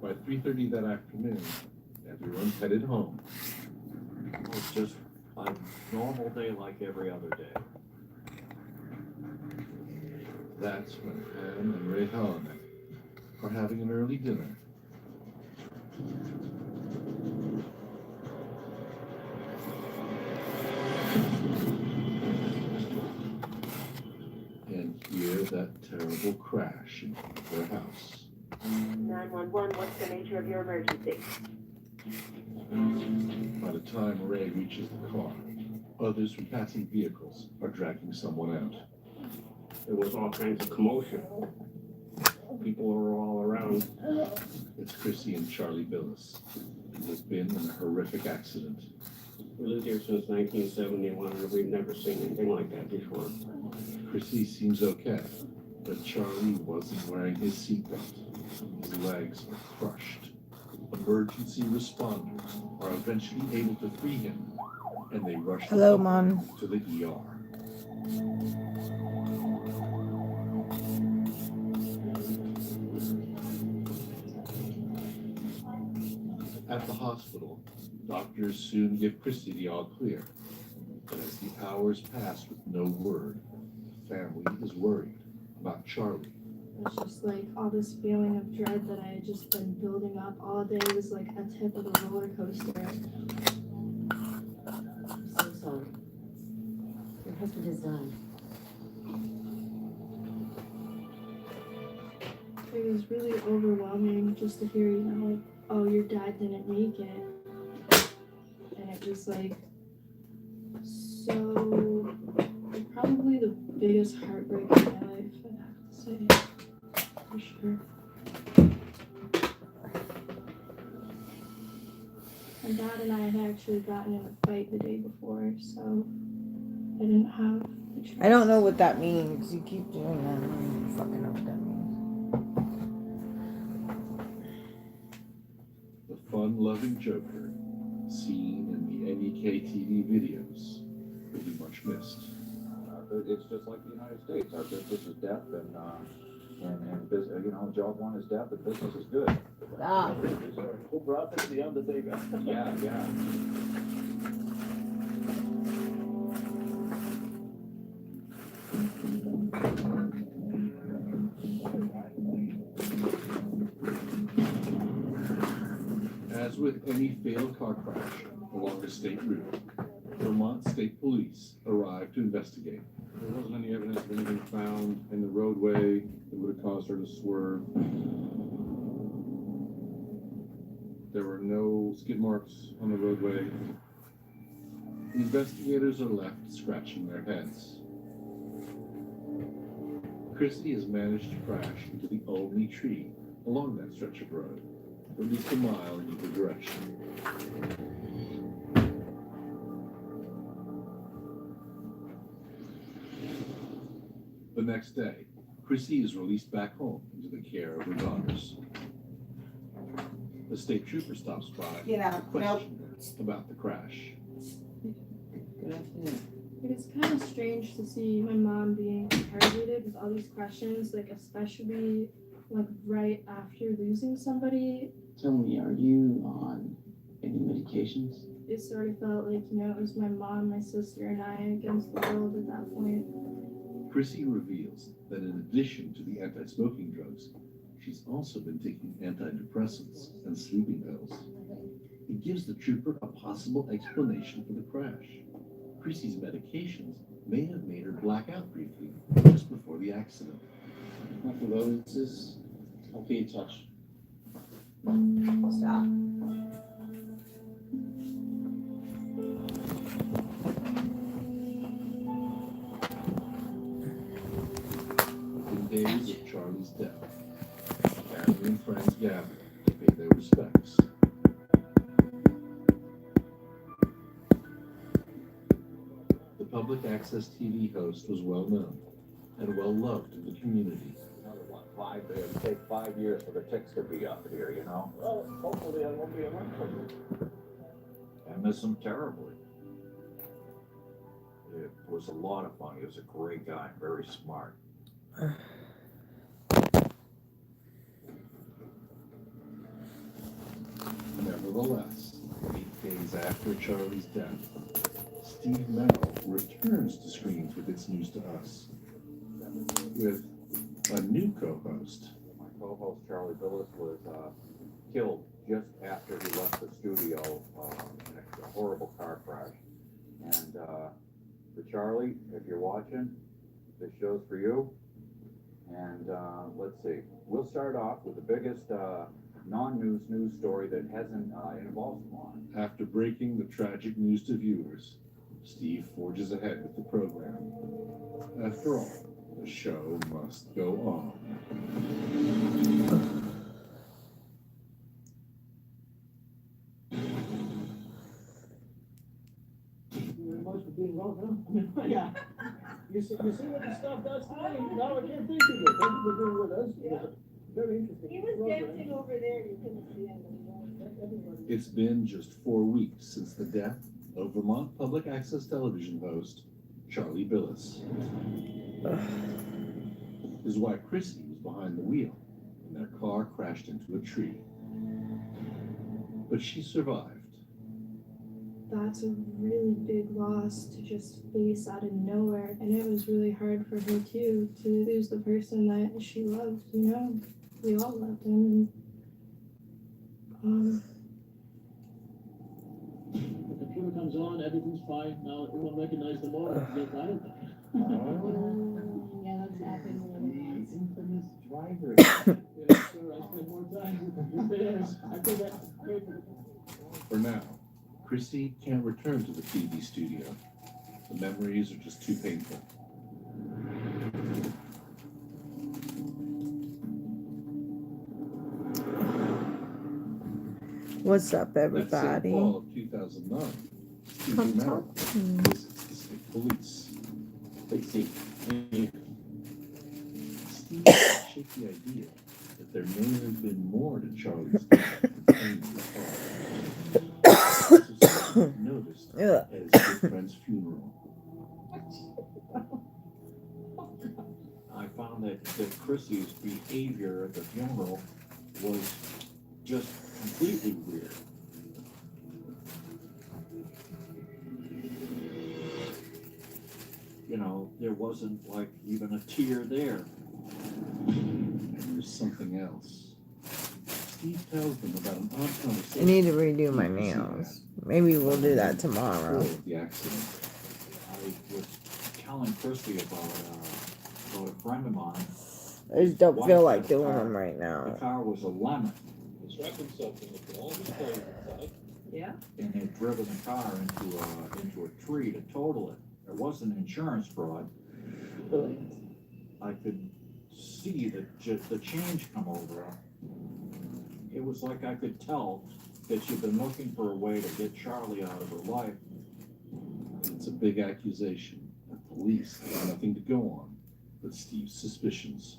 By 3:30 that afternoon, everyone headed home. It was just a normal day like every other day. That's when Anne and Ray Hallinan are having an early dinner. And hear that terrible crash in front of their house. 911, what's the nature of your emergency? By the time Ray reaches the car, others from passing vehicles are dragging someone out. There was all kinds of commotion. People were all around. It's Chrissy and Charlie Billis, who has been in a horrific accident. We lived here since 1971, and we've never seen anything like that before. Chrissy seems okay, but Charlie wasn't wearing his seatbelt. His legs are crushed. Emergency responders are eventually able to free him, and they rush Hello, him Mon. to the ER. At the hospital, doctors soon give Chrissy the all clear. But as the hours pass with no word, the family is worried about Charlie. It's just like all this feeling of dread that I had just been building up all day was like a tip of the roller coaster. I'm so sorry. Your husband has died. It was really overwhelming just to hear, like, oh, your dad didn't make it. And it was like, so, probably the biggest heartbreak of my life, I'd have to say, for sure. My dad and I had actually gotten in a fight the day before, so I didn't have the choice. I don't know what that means. You keep doing that. I don't fucking know what that means. The fun-loving Joker, seen in the NEK TV videos, will be much missed. It's just like the United States. Our business is death, and business, job one is death, and business is good. Ah. Who brought this? The Undertaker. Yeah, yeah. As with any fatal car crash along a state route, Vermont State Police arrive to investigate. There wasn't any evidence of anything found in the roadway that would have caused her to swerve. There were no skid marks on the roadway. The investigators are left scratching their heads. Chrissy has managed to crash into the only tree along that stretch of road, at least a mile in either direction. The next day, Chrissy is released back home into the care of her daughters. The state trooper stops by to question her about the crash. It's kind of strange to see my mom being interrogated with all these questions, like especially like right after losing somebody. Tell me, are you on any medications? It sort of felt like, you know, it was my mom, my sister, and I against the world at that point. Chrissy reveals that in addition to the anti-smoking drugs, she's also been taking antidepressants and sleeping pills. It gives the trooper a possible explanation for the crash. Chrissy's medications may have made her black out briefly just before the accident. My condolences. I'll be in touch. Stop. Within days of Charlie's death, family and friends gathered to pay their respects. The public access TV host was well known and well loved in the community. It would take 5 years for the ticks to be up here, you know? Well, hopefully I won't be around for you. I miss him terribly. It was a lot of fun. He was a great guy, very smart. Nevertheless, 8 days after Charlie's death, Steve Merrill returns to screens with its news to us, with a new co-host. My co-host Charlie Billis was killed just after he left the studio in a horrible car crash. And for Charlie, if you're watching, this show's for you. And let's see, we'll start off with the biggest non-news news story that hasn't involved Swan. After breaking the tragic news to viewers, Steve forges ahead with the program. After all, the show must go on. Very much for being wrong, huh? Yeah. You see what the stuff does today? Now I can't think of it. Thank you for being with us. Yeah. Very interesting. He was dancing over there, you couldn't see him. It's been just 4 weeks since the death of Vermont Public Access Television host Charlie Billis. His wife Chrissy was behind the wheel when their car crashed into a tree. But she survived. That's a really big loss to just face out of nowhere. And it was really hard for her too, to lose the person that she loved, you know? We all loved him. And, The computer comes on, everything's fine. Now it won't recognize the motor. Get out of there. Yeah, that's happened more than once. Infamous driver. Yeah, sure, I spend more time with bears. I think that's great. For now, Chrissy can't return to the TV studio. The memories are just too painful. What's up, That same everybody? fall of 2009, Steve Come Merrill talk to me. visits the state police. Steve. Steve shake the idea that there may have been more to Charlie's death than claimed in the car. So Steve noticed Ugh. at his good friend's funeral. I found that Chrissy's behavior at the funeral was just completely weird. You know, there wasn't like even a tear there. And there's something else. Steve tells them about an odd I conversation need to redo my nails. Maybe we'll do that tomorrow. before the accident. I was telling Christy about a friend of mine. I just don't feel Wife like had a doing car. them right The now. car was a lemon, Strapping something with all his clothes inside. Yeah. and they'd driven the car into a tree to total it. There wasn't insurance fraud. I could see the change come over her. It was like I could tell that she'd been looking for a way to get Charlie out of her life. It's a big accusation. The police have nothing to go on but Steve's suspicions.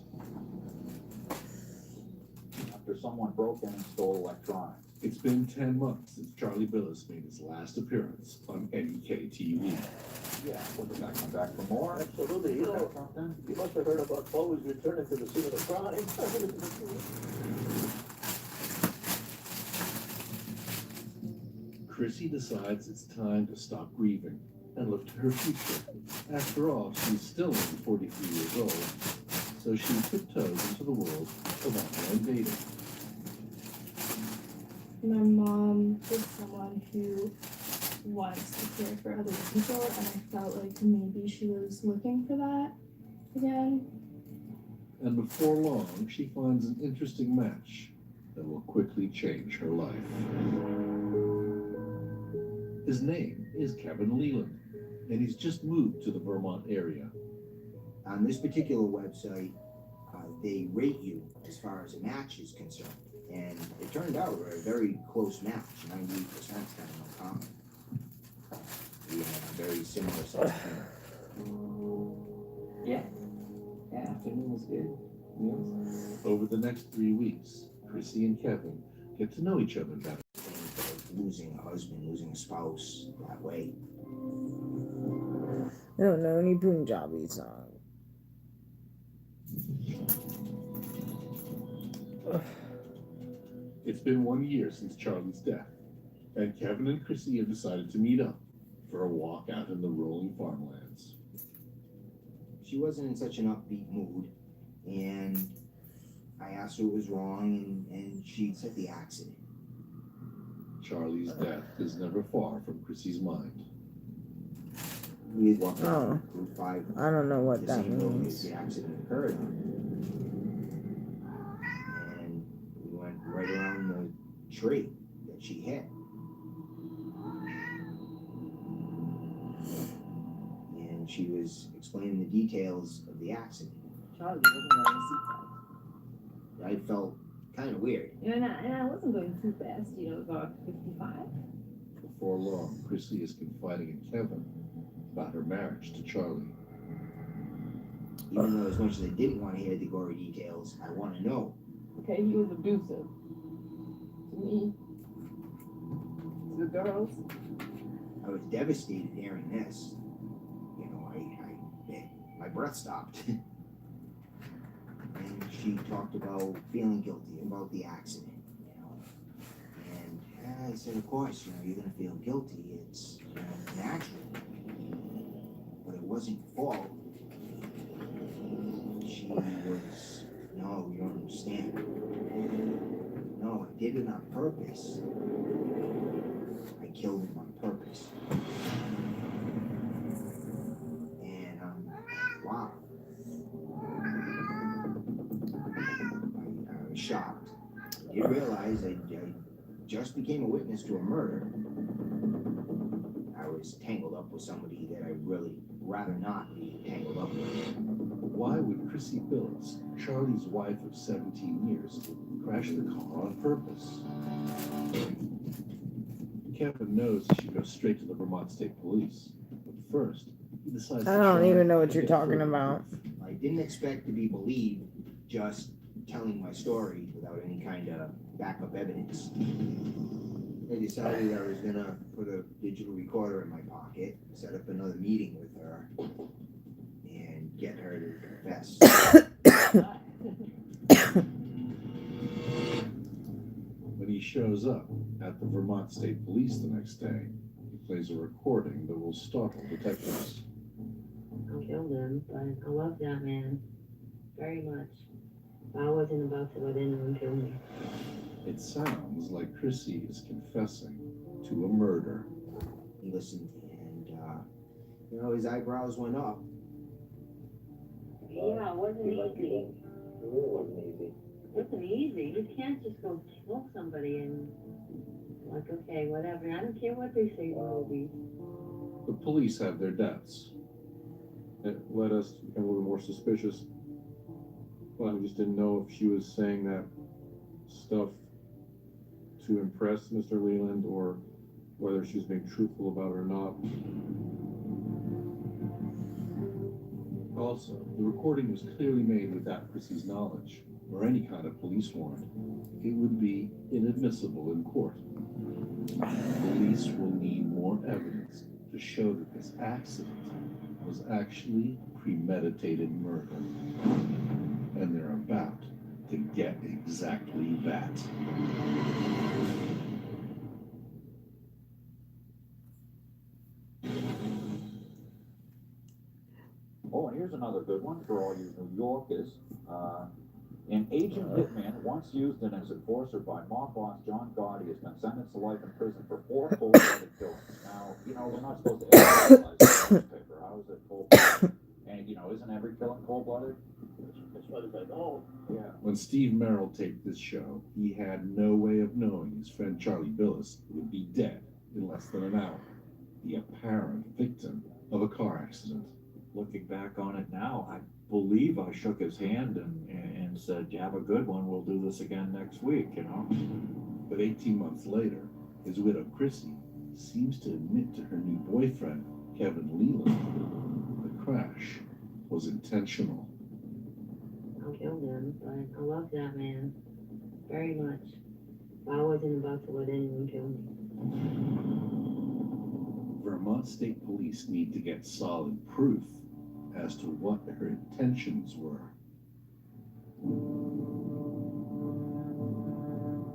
After someone broke in and stole electronics. It's been 10 months since Charlie Billis made his last appearance on NEK-TV. Yeah, was the guy come back for more? Absolutely, you know, you must have heard about Chloe's returning to the scene of the crime. Chrissy decides it's time to stop grieving and look to her future. After all, she's still only 43 years old, so she tiptoes into the world of online dating. My mom is someone who wants to care for other people, and I felt like maybe she was looking for that again. And before long, she finds an interesting match that will quickly change her life. His name is Kevin Leland, and he's just moved to the Vermont area. On this particular website, they rate you as far as a match is concerned. And it turned out a very close match, 98% kind of no comment. We had a very similar sense of humor. Yeah. Yeah, afternoon was good. Meals. Over the next 3 weeks, Chrissy and Kevin get to know each other better. Losing a husband, losing a spouse that way. I don't know any Punjabi song. It's been 1 year since Charlie's death, and Kevin and Chrissy have decided to meet up for a walk out in the rolling farmlands. She wasn't in such an upbeat mood, and I asked her what was wrong, and she said the accident. Charlie's death is never far from Chrissy's mind. We had walked Oh. out Route 5. I don't know what the that same road means. as the accident occurred on. And we went right around the tree that she hit. And she was explaining the details of the accident. Charlie wasn't wearing a seatbelt. I felt kind of weird. And I wasn't going too fast, about 55. Before long, Chrissy is confiding in Kevin about her marriage to Charlie. Even though as much as I didn't want to hear the gory details, I want to know. Okay, he was abusive. To me. To the girls. I was devastated hearing this. My breath stopped. And she talked about feeling guilty about the accident, And I said, of course, you're going to feel guilty. It's natural. But it wasn't your fault. She was, no, you don't understand. No, I did it on purpose. I killed him on purpose. And wow. I was shocked. I did realize I just became a witness to a murder. I was tangled up with somebody that I'd really rather not be tangled up with. Why would Chrissy Billis, Charlie's wife of 17 years, crash the car on purpose? Kevin knows he should go straight to the Vermont State Police. But first, he decides I to don't try even know what to you're get talking further. about. I didn't expect to be believed just telling my story without any kind of backup evidence. I decided I was gonna put a digital recorder in my pocket, set up another meeting with her, and get her to confess. When he shows up at the Vermont State Police the next day, he plays a recording that will startle detectives. I killed him, but I love that man very much. I wasn't about to let anyone kill me. It sounds like Chrissy is confessing to a murder. He listened, and his eyebrows went up, Yeah, it wasn't He liked easy. it. It really wasn't easy. It wasn't easy. You can't just go kill somebody and like, okay, whatever. I don't care what they say in the movies. The police have their deaths. It led us to become a little more suspicious. Well, we just didn't know if she was saying that stuff to impress Mr. Leland or whether she was being truthful about it or not. Also, the recording was clearly made without Chrissy's knowledge or any kind of police warrant. It would be inadmissible in court. Police will need more evidence to show that this accident was actually premeditated murder. And they're about to get exactly that. Oh, and here's another good one for all you New Yorkers. An agent hitman once used in as enforcer by mob boss John Gotti has been sentenced to life in prison for 4 cold-blooded killings. Now, we're not supposed to analyze the newspaper. How is it cold-blooded? And, isn't every killing cold-blooded? As far as I know. Yeah. When Steve Merrill taped this show, he had no way of knowing his friend Charlie Billis would be dead in less than an hour. The apparent victim of a car accident. Looking back on it now, I believe I shook his hand and said, "You have a good one. We'll do this again next week," But 18 months later, his widow Chrissy seems to admit to her new boyfriend, Kevin Leland, the crash was intentional. I killed him, but I love that man very much. I wasn't about to let anyone kill me. Vermont State Police need to get solid proof as to what her intentions were.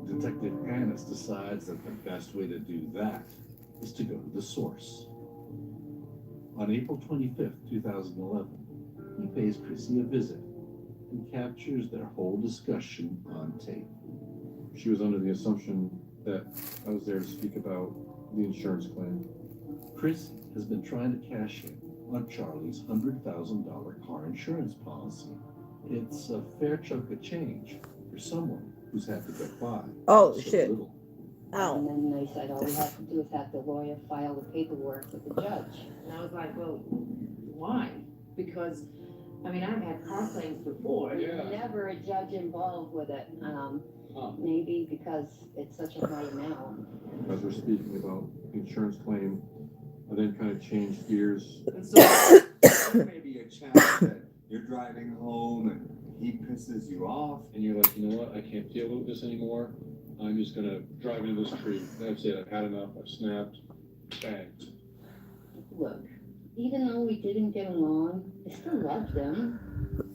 Detective Annis decides that the best way to do that is to go to the source. On April 25th, 2011, he pays Chrissy a visit and captures their whole discussion on tape. She was under the assumption that I was there to speak about the insurance claim. Chrissy has been trying to cash in on Charlie's $100,000 car insurance policy. It's a fair chunk of change for someone who's had to get by. Oh, so shit. little. Ow. And then they said, all we have to do is have the lawyer file the paperwork with the judge. And I was like, well, why? Because, I've had car claims before. Yeah. Never a judge involved with it. Maybe because it's such a high amount. As we're speaking about the insurance claim, I then kind of changed gears. And so there may be a chance that you're driving home and he pisses you off. And you're like, you know what? I can't deal with this anymore. I'm just gonna drive into this tree. That's it. I've had enough. I've snapped. Bang. Look, even though we didn't get along, I still loved him.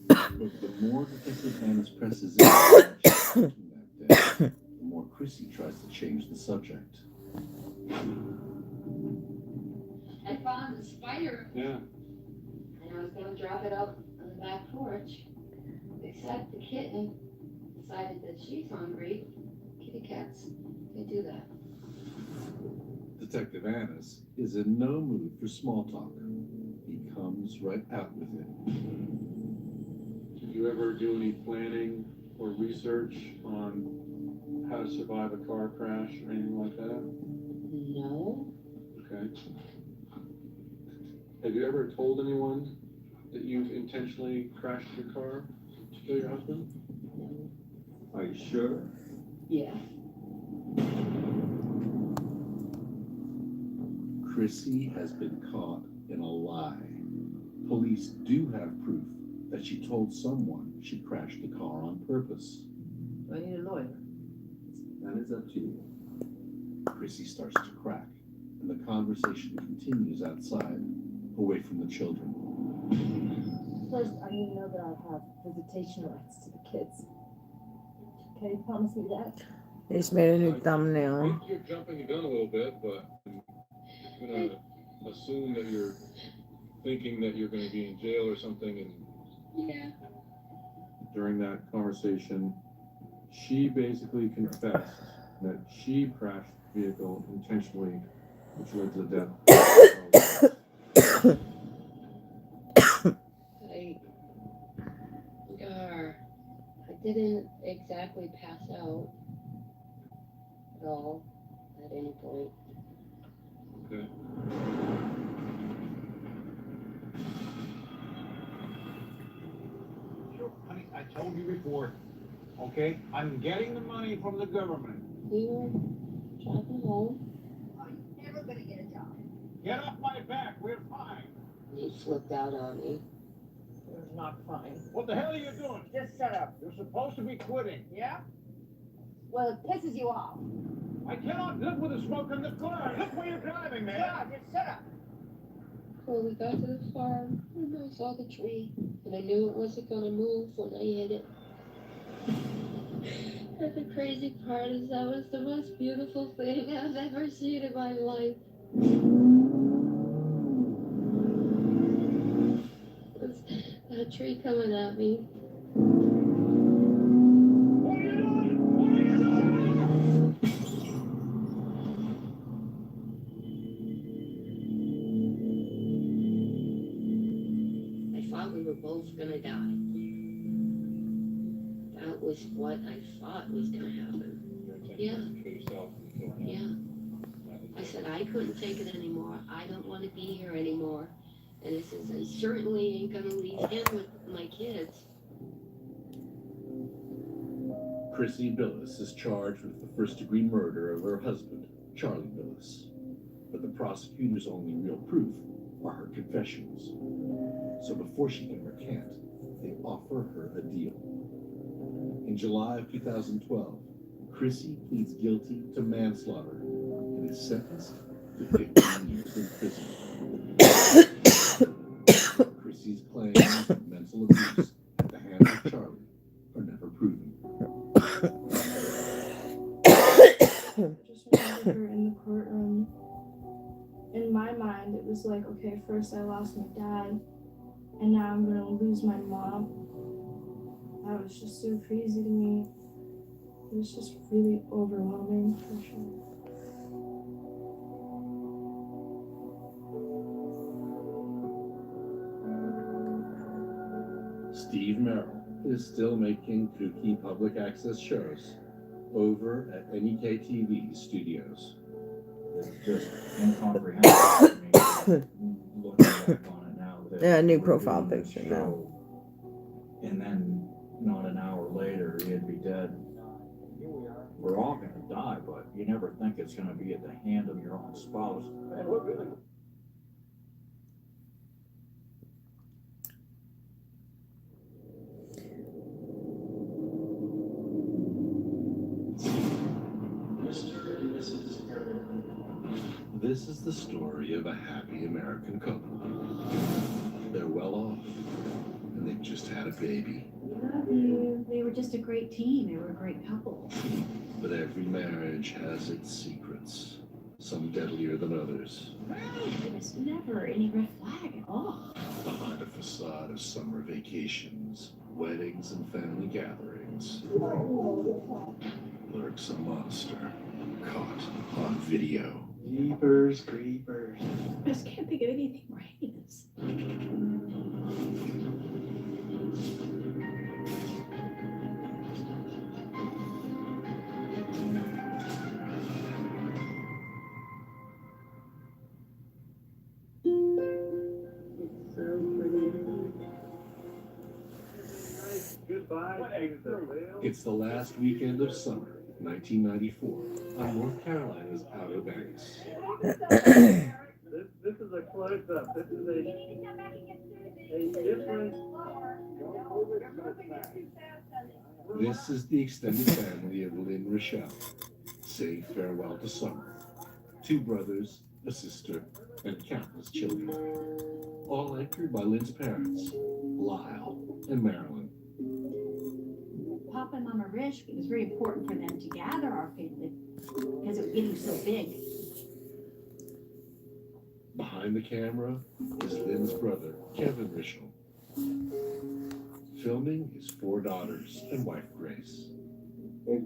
But the more Detective Annis presses in on that day, the more Chrissy tries to change the subject. I found the spider. Yeah. And I was gonna drop it out on the back porch. Except the kitten decided that she's hungry. Kitty cats, they do that. Detective Annis is in no mood for small talk. He comes right out with it. Did you ever do any planning or research on how to survive a car crash or anything like that? No. Okay. Have you ever told anyone that you've intentionally crashed your car to kill your husband? No. Are you sure? Yeah. Chrissy has been caught in a lie. Police do have proof that she told someone she crashed the car on purpose. I need a lawyer. That is up to you. Chrissy starts to crack, and the conversation continues outside, away from the children. First, I need to know that I have visitation rights to the kids. Okay, promise me that? They just made a new thumbnail. You're jumping the gun a little bit, but I'm gonna assume that you're thinking that you're gonna be in jail or something, and Yeah. during that conversation, she basically confessed that she crashed the vehicle intentionally, which led to the death. scar. I didn't exactly pass out at all at any point. Okay. Sure, honey, I told you before, okay? I'm getting the money from the government. We were driving home. Never gonna get a job. Get off my back, we're fine. He flipped out on me. It's not fine. What the hell are you doing? Just shut up. You're supposed to be quitting. Yeah? Well, it pisses you off. I cannot live with the smoke in the car. Look where you're driving, man. Yeah, just shut up. Well, we got to the farm, and I saw the tree, and I knew it wasn't gonna move when I hit it. And the crazy part is that was the most beautiful thing I've ever seen in my life. It was that tree coming at me. What are you doing? What are you doing? I thought we were both gonna die. That was what I thought was gonna happen. Yeah. Yeah. I said I couldn't take it anymore. I don't want to be here anymore. And I says I certainly ain't gonna leave him with my kids. Chrissy Billis is charged with the first-degree murder of her husband, Charlie Billis. But the prosecutor's only real proof are her confessions. So before she can recant, they offer her a deal. In July of 2012, Chrissy pleads guilty to manslaughter and is sentenced to 15 years in prison. Chrissy's claims of mental abuse at the hands of Charlie are never proven. Just remember her in the courtroom. In my mind, it was like, okay, first I lost my dad, and now I'm gonna lose my mom. That was just so crazy to me. It was just really overwhelming, for sure. Steve Merrill is still making kooky public access shows over at NEK-TV studios. It's just incomprehensible to me, looking back on it now. That Yeah, new we're profile doing this picture now. show, and then not an hour later, he'd be dead. We're all gonna die, but you never think it's gonna be at the hand of your own spouse. And we're really Mr. and Mrs. Aaron. This is the story of a happy American couple. They're well off, and they've just had a baby. Love you. They were just a great team. They were a great couple. But every marriage has its secrets, some deadlier than others. There's never any red flag at all. Behind a facade of summer vacations, weddings, and family gatherings lurks a monster caught on video. Jeepers creepers. I just can't think of anything heinous. goodbye. It's the last weekend of summer, 1994, on North Carolina's Outer Banks. This is a close-up. This is a different. This is the extended family of Lynn Rochelle, saying farewell to summer. 2 brothers, a sister, and countless children. All anchored by Lynn's parents, Lyle and Marilyn. Papa and Mama Rish, it was very important for them to gather our family because it was getting so big. Behind the camera is Lynn's brother, Kevin Rishel, filming his 4 daughters and wife, Grace. It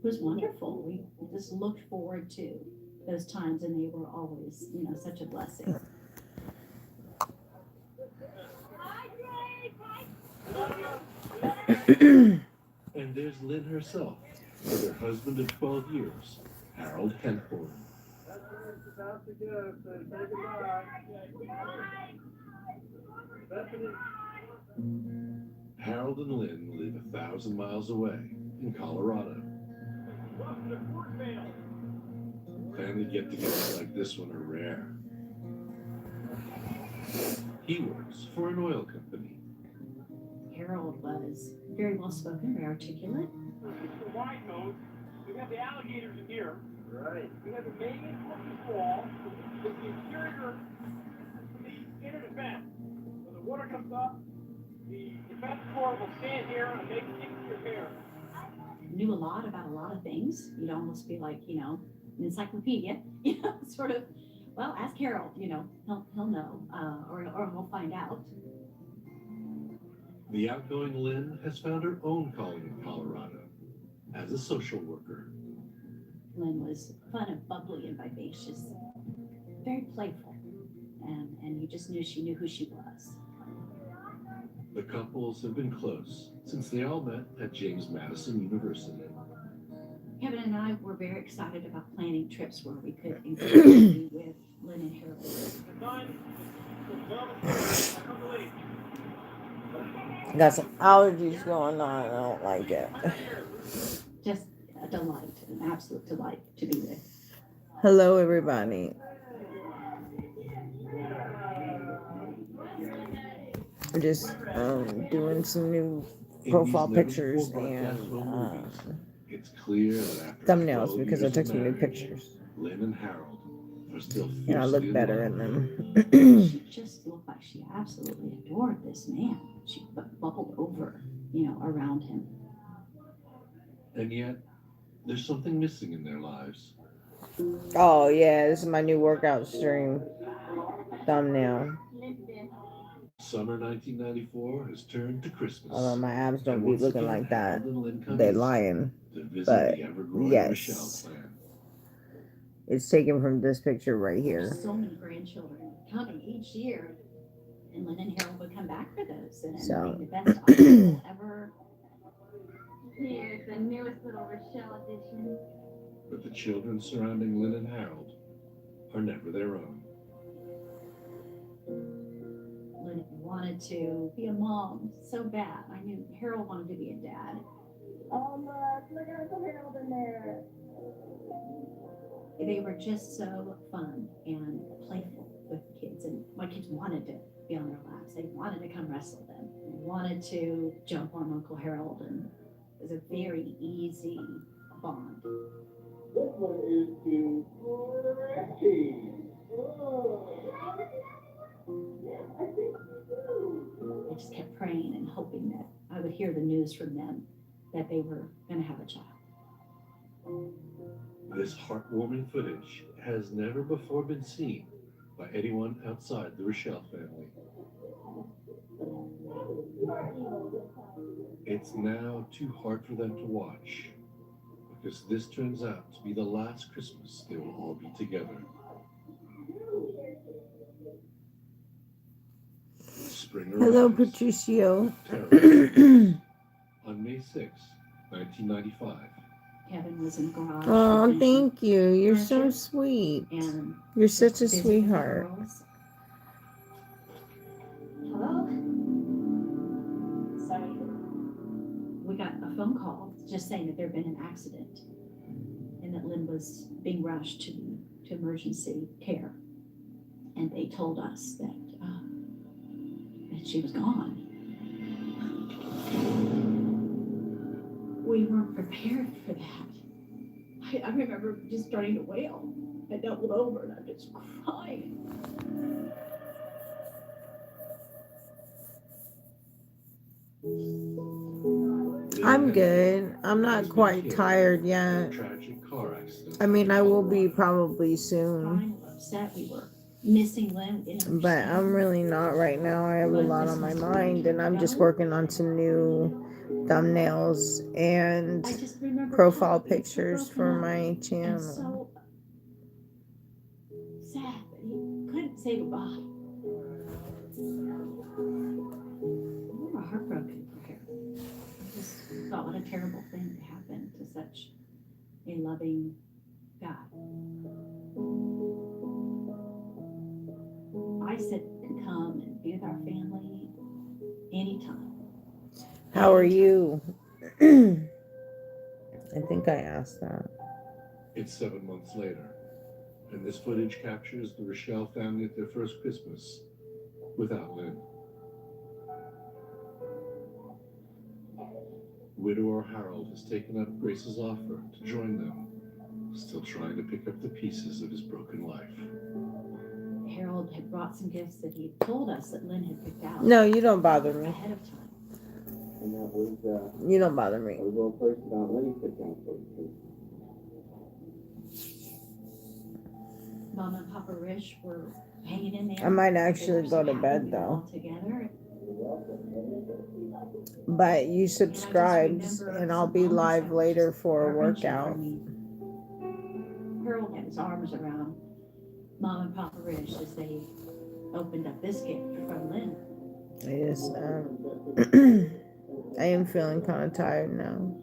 was wonderful. We just looked forward to those times, and they were always, such a blessing. Hi, Grace. And there's Lynn herself, with her husband of 12 years, Harold Henthorn. About to go, so say goodbye. Bethany. Harold and Lynn live 1,000 miles away in Colorado. Family get-togethers like this one are rare. He works for an oil company. Harold was very well spoken, very articulate. The wide nose, we have the alligators in here. Right. We have the main wall with the interior, the inner defense. When the water comes up, the defense core will stand here and make things repair. Knew a lot about a lot of things. You'd almost be like, you know, an encyclopedia, you know, sort of. Well, ask Harold, you know, he'll know, or he'll find out. The outgoing Lynn has found her own calling in Colorado as a social worker. Lynn was fun and bubbly and vivacious, very playful, and you just knew she knew who she was. The couples have been close since they all met at James Madison University. Kevin and I were very excited about planning trips where we could engage with Lynn and Harold. Got some allergies going on. I don't like it. Just a delight, an absolute delight to be there. Hello, everybody. We're just doing some new profile pictures and It's clear that after thumbnails 12 because I years took of some new marriage, pictures. Lynn and Harold are still And I look fiercely better in in love. them. She just looked like she absolutely adored this man. She bubbled over, you know, around him. And yet, there's something missing in their lives. Oh yeah, this is my new workout stream thumbnail. Summer 1994 has turned to Christmas. Although my abs don't And be once looking again, like that. Harold and Lynn come They east lying. to visit But the ever-growing Michelle yes. clan. It's taken from this picture right here. So many grandchildren coming each year, and Lynn and Harold would come back for those, and So. make the best audio ever. Here's the newest little Rochelle edition. But the children surrounding Lynn and Harold are never their own. Lynn wanted to be a mom so bad. I knew Harold wanted to be a dad. Oh, look at Uncle Harold in there. They were just so fun and playful with the kids, and my kids wanted to be on their laps. They wanted to come wrestle them. They wanted to jump on Uncle Harold, and it was a very easy bond. This one is to Reggie. I just kept praying and hoping that I would hear the news from them that they were going to have a child. This heartwarming footage has never before been seen by anyone outside the Rochelle family. It's now too hard for them to watch, because this turns out to be the last Christmas they will all be together. Spring Hello, arrives Patricio. on May 6, 1995. Kevin was in the garage. Oh, finishing thank you. You're so furniture, sweet. And You're such a busy with the sweetheart. girls. Hello? Sorry. We got a phone call just saying that there had been an accident and that Lynn was being rushed to emergency care. And they told us that she was gone. We weren't prepared for that. I remember just starting to wail. I doubled over and I'm just crying. I'm good. I'm not quite tired yet. Tragic car accident. I mean, I will be probably soon. Crying, upset. We were missing Lynn. We didn't But understand. I'm really not right now. I have a lot on my mind, and I'm just working on some new thumbnails and I just remember profile how he was pictures broken for up my and channel. so sad that he couldn't say goodbye. We were heartbroken for her. terrible thing to happen to such a loving God. I said, come and be with our family anytime. How are you? I think I asked that. It's 7 months later, and this footage captures the Rochelle family at their first Christmas without Lynn. Widower Harold has taken up Grace's offer to join them, still trying to pick up the pieces of his broken life. Harold had brought some gifts that he told us that Lynn had picked out. No, you don't bother me. Ahead of time. And that was, You don't bother me. a little first about Lenny put down for you. Mom and Papa Rich were hanging in there. I might They actually were go so to happy bed, we were though. all together. But you subscribe, and I'll be live later for a workout. Harold had his arms around Mom and Papa Rich as they opened up this gift from Lynn. I just, I am feeling kind of tired now.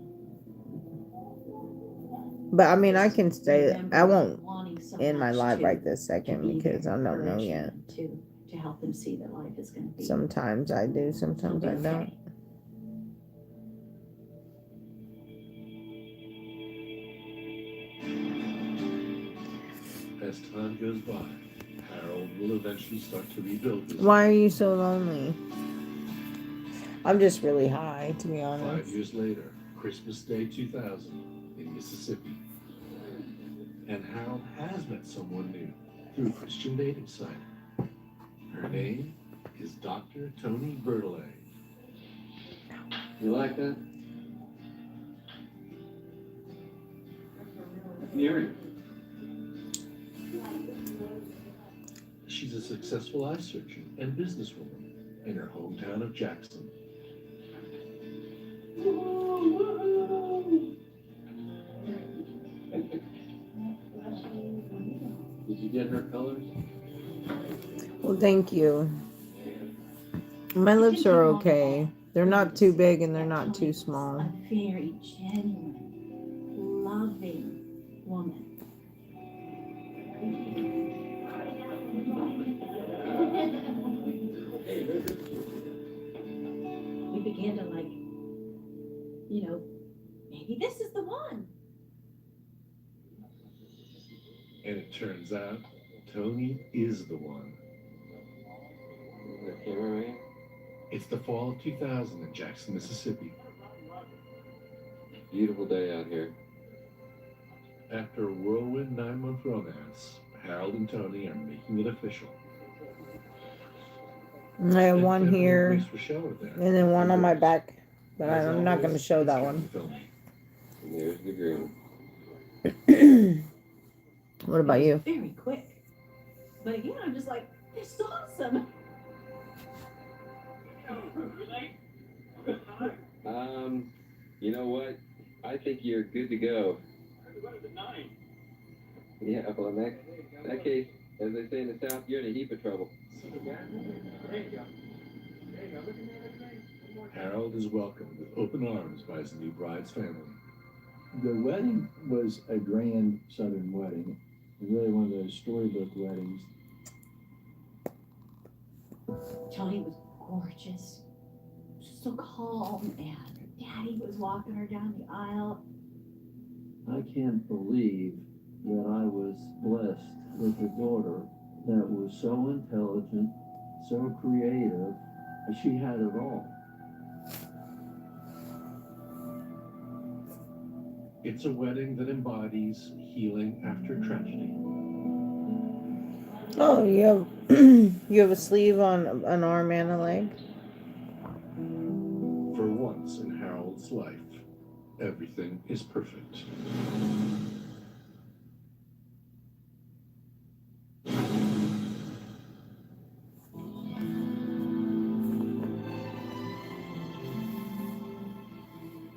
But I mean, I can stay. I won't end my live right this second because I don't know yet. To help them see that life is going to be. Sometimes I do, sometimes I don't. As time goes by, Harold will eventually start to rebuild his Why are you so lonely? I'm just really high, to be 5 honest. years later, Christmas Day 2000 in Mississippi. And Harold has met someone new through a Christian dating site. Her name is Dr. Tony Bertollet. You like that? Hearing. She's a successful eye surgeon and businesswoman in her hometown of Jackson. Did you get her colors? Well, thank you. My lips are okay. They're not too big and they're not too small. A very genuine, loving woman. We began to maybe this is the one. And it turns out Tony is the one. The camera right? It's the fall of 2000 in Jackson, Mississippi. Beautiful day out here. After a whirlwind 9-month romance, Harold and Tony are making it official. I have And one Clement and here Grace Rochelle are there. and then one on my back, but As I'm not going to always, show it's that Kevin one. filming. And there's the groom. What about you? Very quick. But again, I'm just like, this is awesome. You know what? I think you're good to go. Yeah, well, in that case, as they say in the South, you're in a heap of trouble. Harold is welcomed with open arms by his new bride's family. The wedding was a grand Southern wedding, really one of those storybook weddings. Tony was gorgeous, so calm, and her daddy was walking her down the aisle. I can't believe that I was blessed with a daughter that was so intelligent, so creative, and she had it all. It's a wedding that embodies healing after tragedy. Oh, you have you have a sleeve on an arm and a leg? For once in Harold's life, everything is perfect.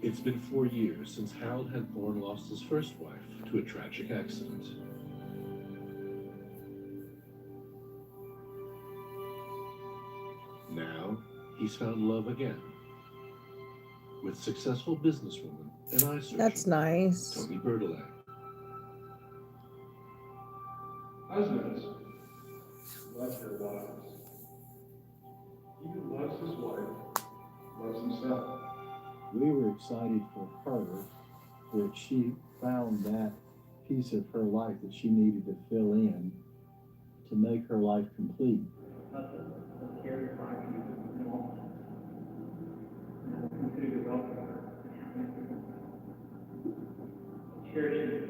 It's been 4 years since Harold Hepburn lost his first wife to a tragic accident. Now, he's found love again. with successful businesswoman and eye surgeon That's nice. Tony Bertolak. Husbands love their wives. He who loves his wife loves himself. We were excited for her that she found that piece of her life that she needed to fill in to make her life complete. Cherish it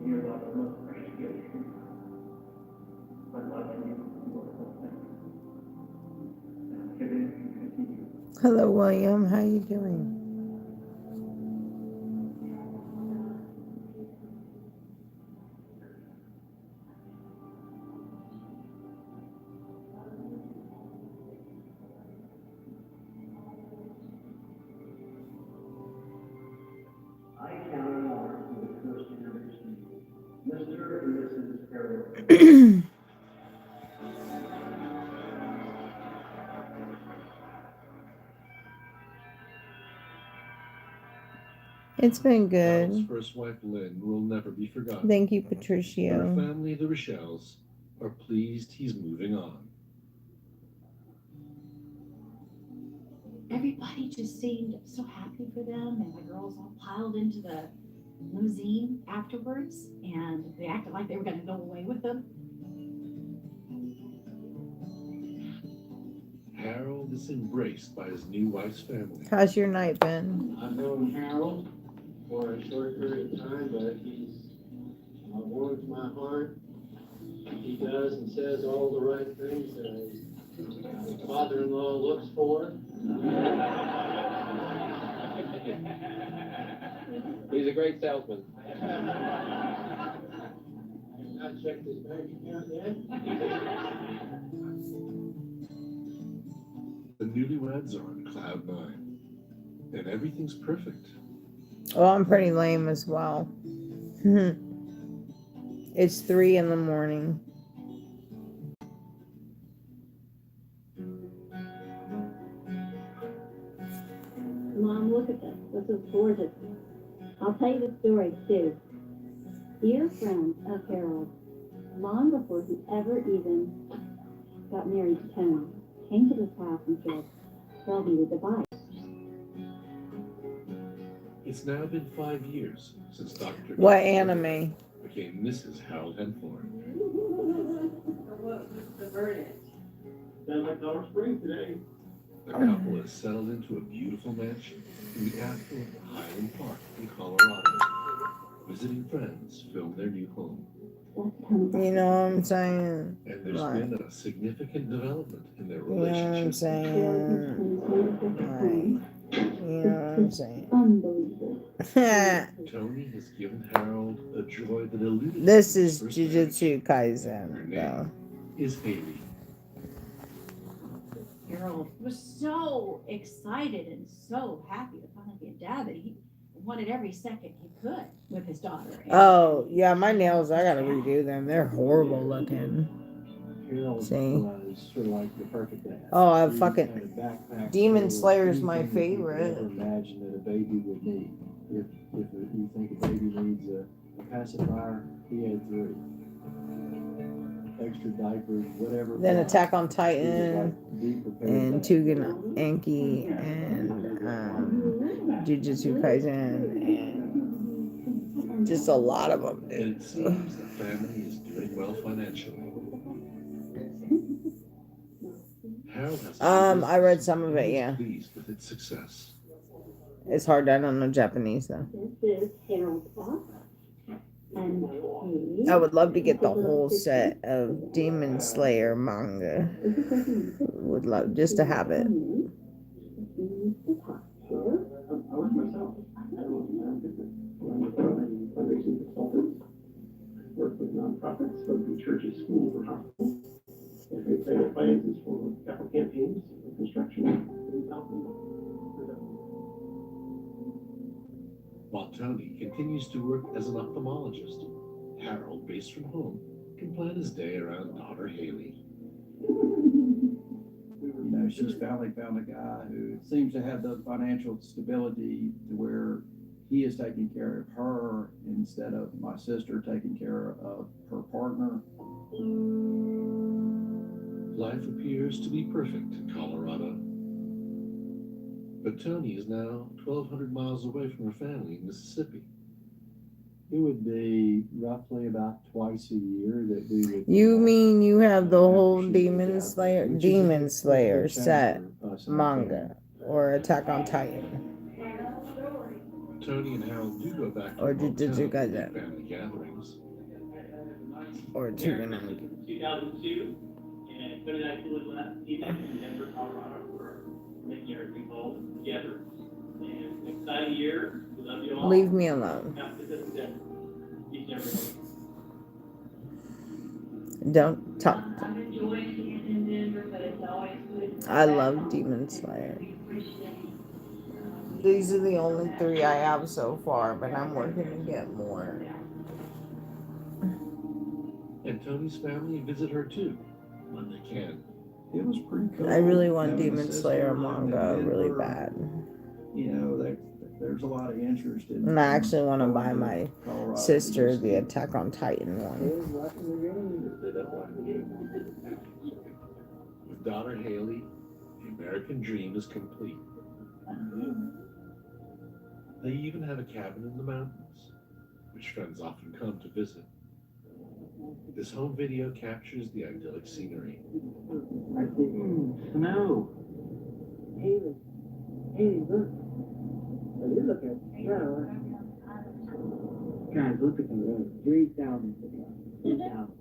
in your life's most precious gift. My love to you. Hello, William. How you doing? I count on the first introduction, Mr. and Mrs. Harold. It's been Harold's good. first wife, Lynn, will never be forgotten. Thank you, Her Patricio. family, the Rochelle's, are pleased he's moving on. Everybody just seemed so happy for them, and the girls all piled into the limousine afterwards, and they acted like they were going to go away with them. Harold is embraced by his new wife's family. How's your night been? I've known Harold for a short period of time, but he's warms my heart. He does and says all the right things that his father-in-law looks for. He's a great salesman. Not checked his bank account yet. The newlyweds are on cloud nine, and everything's perfect. Oh, I'm pretty lame as well. It's 3 in the morning. Mom, look at this. This is gorgeous. I'll tell you the story, too. Dear friend of Harold, long before he ever even got married to Tony, came to this house and said, Harold needed to buy it. It's now been 5 years since Dr. What anime? became Mrs. Harold Henthorne. What's the verdict? Sounds like Colorado Springs today. The couple has settled into a beautiful mansion in the affluent Highland Park in Colorado. Visiting friends film their new home. You know what I'm saying? And there's Right. been a significant development in their You know what I'm relationship. saying? Right. You know what I'm saying? Unbelievable. Tony has given Harold a joy that eluded This him is his first Jujutsu Her Kaisen, though. name is Haley. Harold was so excited and so happy to finally be a dad that he wanted every second he could with his daughter. And Oh, yeah, my nails, I gotta redo them. They're horrible looking. Harold See? was sort of like the perfect dad. Oh, I He fucking- kind of backpacked Demon for Slayer's my anything that you could favorite. ever imagine that a baby would need. If you think a baby needs a pacifier, he had 3. Extra diapers, whatever. Then Attack on He was Titan like be prepared. and Tugen Anki and Jujutsu Kaisen and just a lot of them, And dude. it seems the family is doing well financially. Harold has I read some of it, yeah. pleased with its success. It's hard, I don't know Japanese though. This is Harold's boss. And he I would love to get the whole set of Demon Slayer manga. Would love just to have it. Work with nonprofits, both in churches, schools, or hospitals. And they say their plans is for capital campaigns, construction, and development. While Tony continues to work as an ophthalmologist, Harold, based from home, can plan his day around daughter Haley. We were back she's finally found a guy who seems to have the financial stability to where he is taking care of her instead of my sister taking care of her partner. Life appears to be perfect in Colorado. But Tony is now 1,200 miles away from her family in Mississippi. It would be roughly about twice a year that we would. You mean you have the whole Demon Slayer set manga or Attack on Titan? Tony and Harold do go back to Or the did you hometown guys for that? family gatherings. Or Tsuganagi? 2002, and Tony and I flew last season in Denver, Colorado. We're making everything all together. And it's an exciting year. We love you all. Leave me alone. Have to visit Denver. Each and every day. Don't talk. I've enjoyed being in Denver, but it's always good. I love Demon Slayer. These are the only 3 I have so far, but I'm working to get more. And Tony's family visit her too, when they can. It was pretty cool. I really want having a Demon sister Slayer in manga really Denver. bad. You know, there's a lot of interest in. And I actually want to buy my Colorado. sister the Attack on Titan one. With daughter Haley, the American dream is complete. They even have a cabin in the mountains, which friends often come to visit. This home video captures the idyllic scenery. No. Haley. Haley, look. Well, you look at her. Guys, look at the road. 3,000 today. 3,000.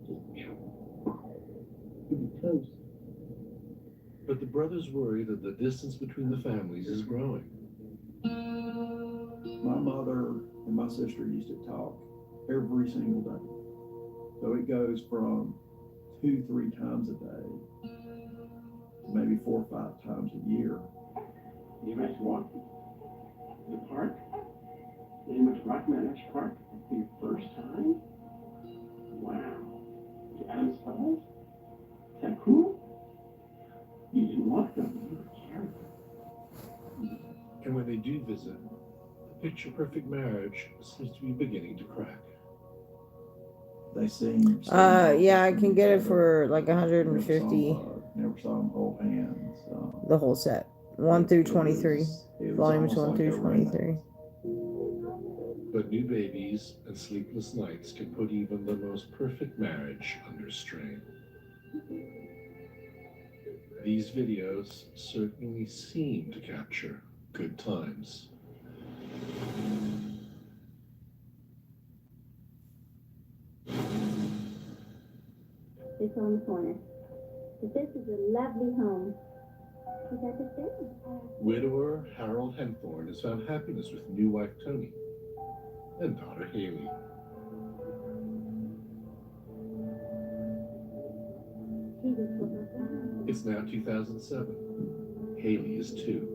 You'd be toast. But the brothers worry that the distance between the families is growing. My mother and my sister used to talk every single day. So it goes from 2-3 times a day, to maybe 4 or 5 times a year. You guys walked the park? You went to Rocky Mountain National Park for your first time? Wow. To Adams Falls? Is that cool? You didn't walk them, you were carried. And when they do visit, the picture-perfect marriage seems to be beginning to crack. They seem. Yeah, I can get it for like 150. Never saw them hold hands. The whole set, 1 through 23, volumes 1 through 23. But new babies and sleepless nights can put even the most perfect marriage under strain. These videos certainly seem to capture good times. It's on the corner. But this is a lovely home. You got to stay. Widower Harold Henthorne has found happiness with new wife Tony and daughter Haley. It's now 2007. Haley is 2.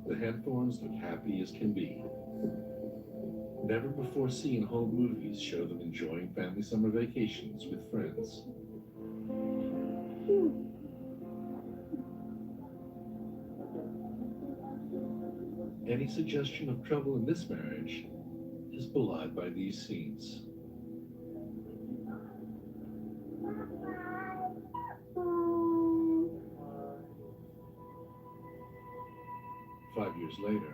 The Henthornes look happy as can be. Never before seen home movies show them enjoying family summer vacations with friends. Any suggestion of trouble in this marriage is belied by these scenes. Five years later,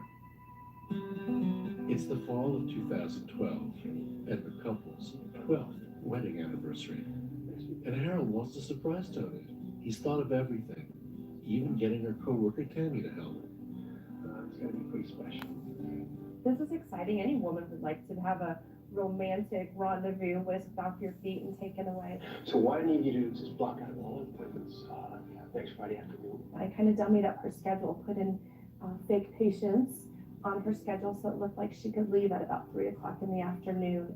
it's the fall of 2012 and the couple's 12th wedding anniversary. And Harold wants to surprise Tony. He's thought of everything, even getting her coworker Tammy to help. It's gonna be pretty special. This is exciting. Any woman would like to have a romantic rendezvous with off your feet and taken away. So why do you need you to just block out all appointments next Friday afternoon? I kind of dummied up her schedule, put in fake patients on her schedule so it looked like she could leave at about 3 o'clock in the afternoon.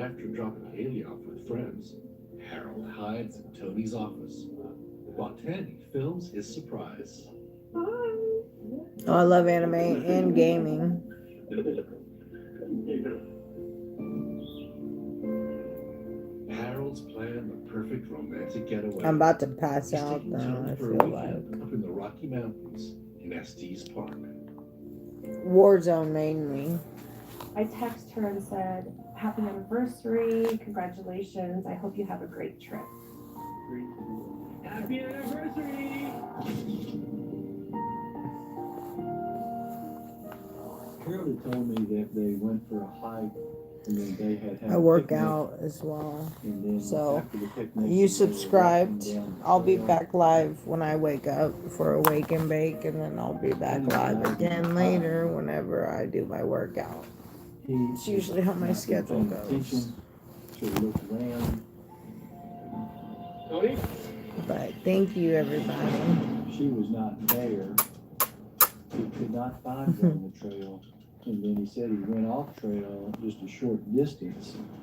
After dropping Haley off with friends, Harold hides in Tony's office while Tammy films his surprise. Oh, I love anime and gaming. Harold's planned the perfect romantic getaway. I'm about to pass He's out taking now, Joan I for a feel like. weekend up in the Rocky Mountains in Estes Park. Warzone made me. I text her and said, happy anniversary, congratulations, I hope you have a great trip. Happy anniversary! Carol had told me that they went for a hike and then they had I a work picnic, out as well. and then So, after the picnic, you they were subscribed. walking down the I'll be trail. back live when I wake up for a wake and bake, and then I'll be back live again later whenever I do my workout. It's usually how my schedule goes. She looked around. Tony? But thank you, everybody. She was not there. He could not find her on the trail. And then he said he went off trail just a short distance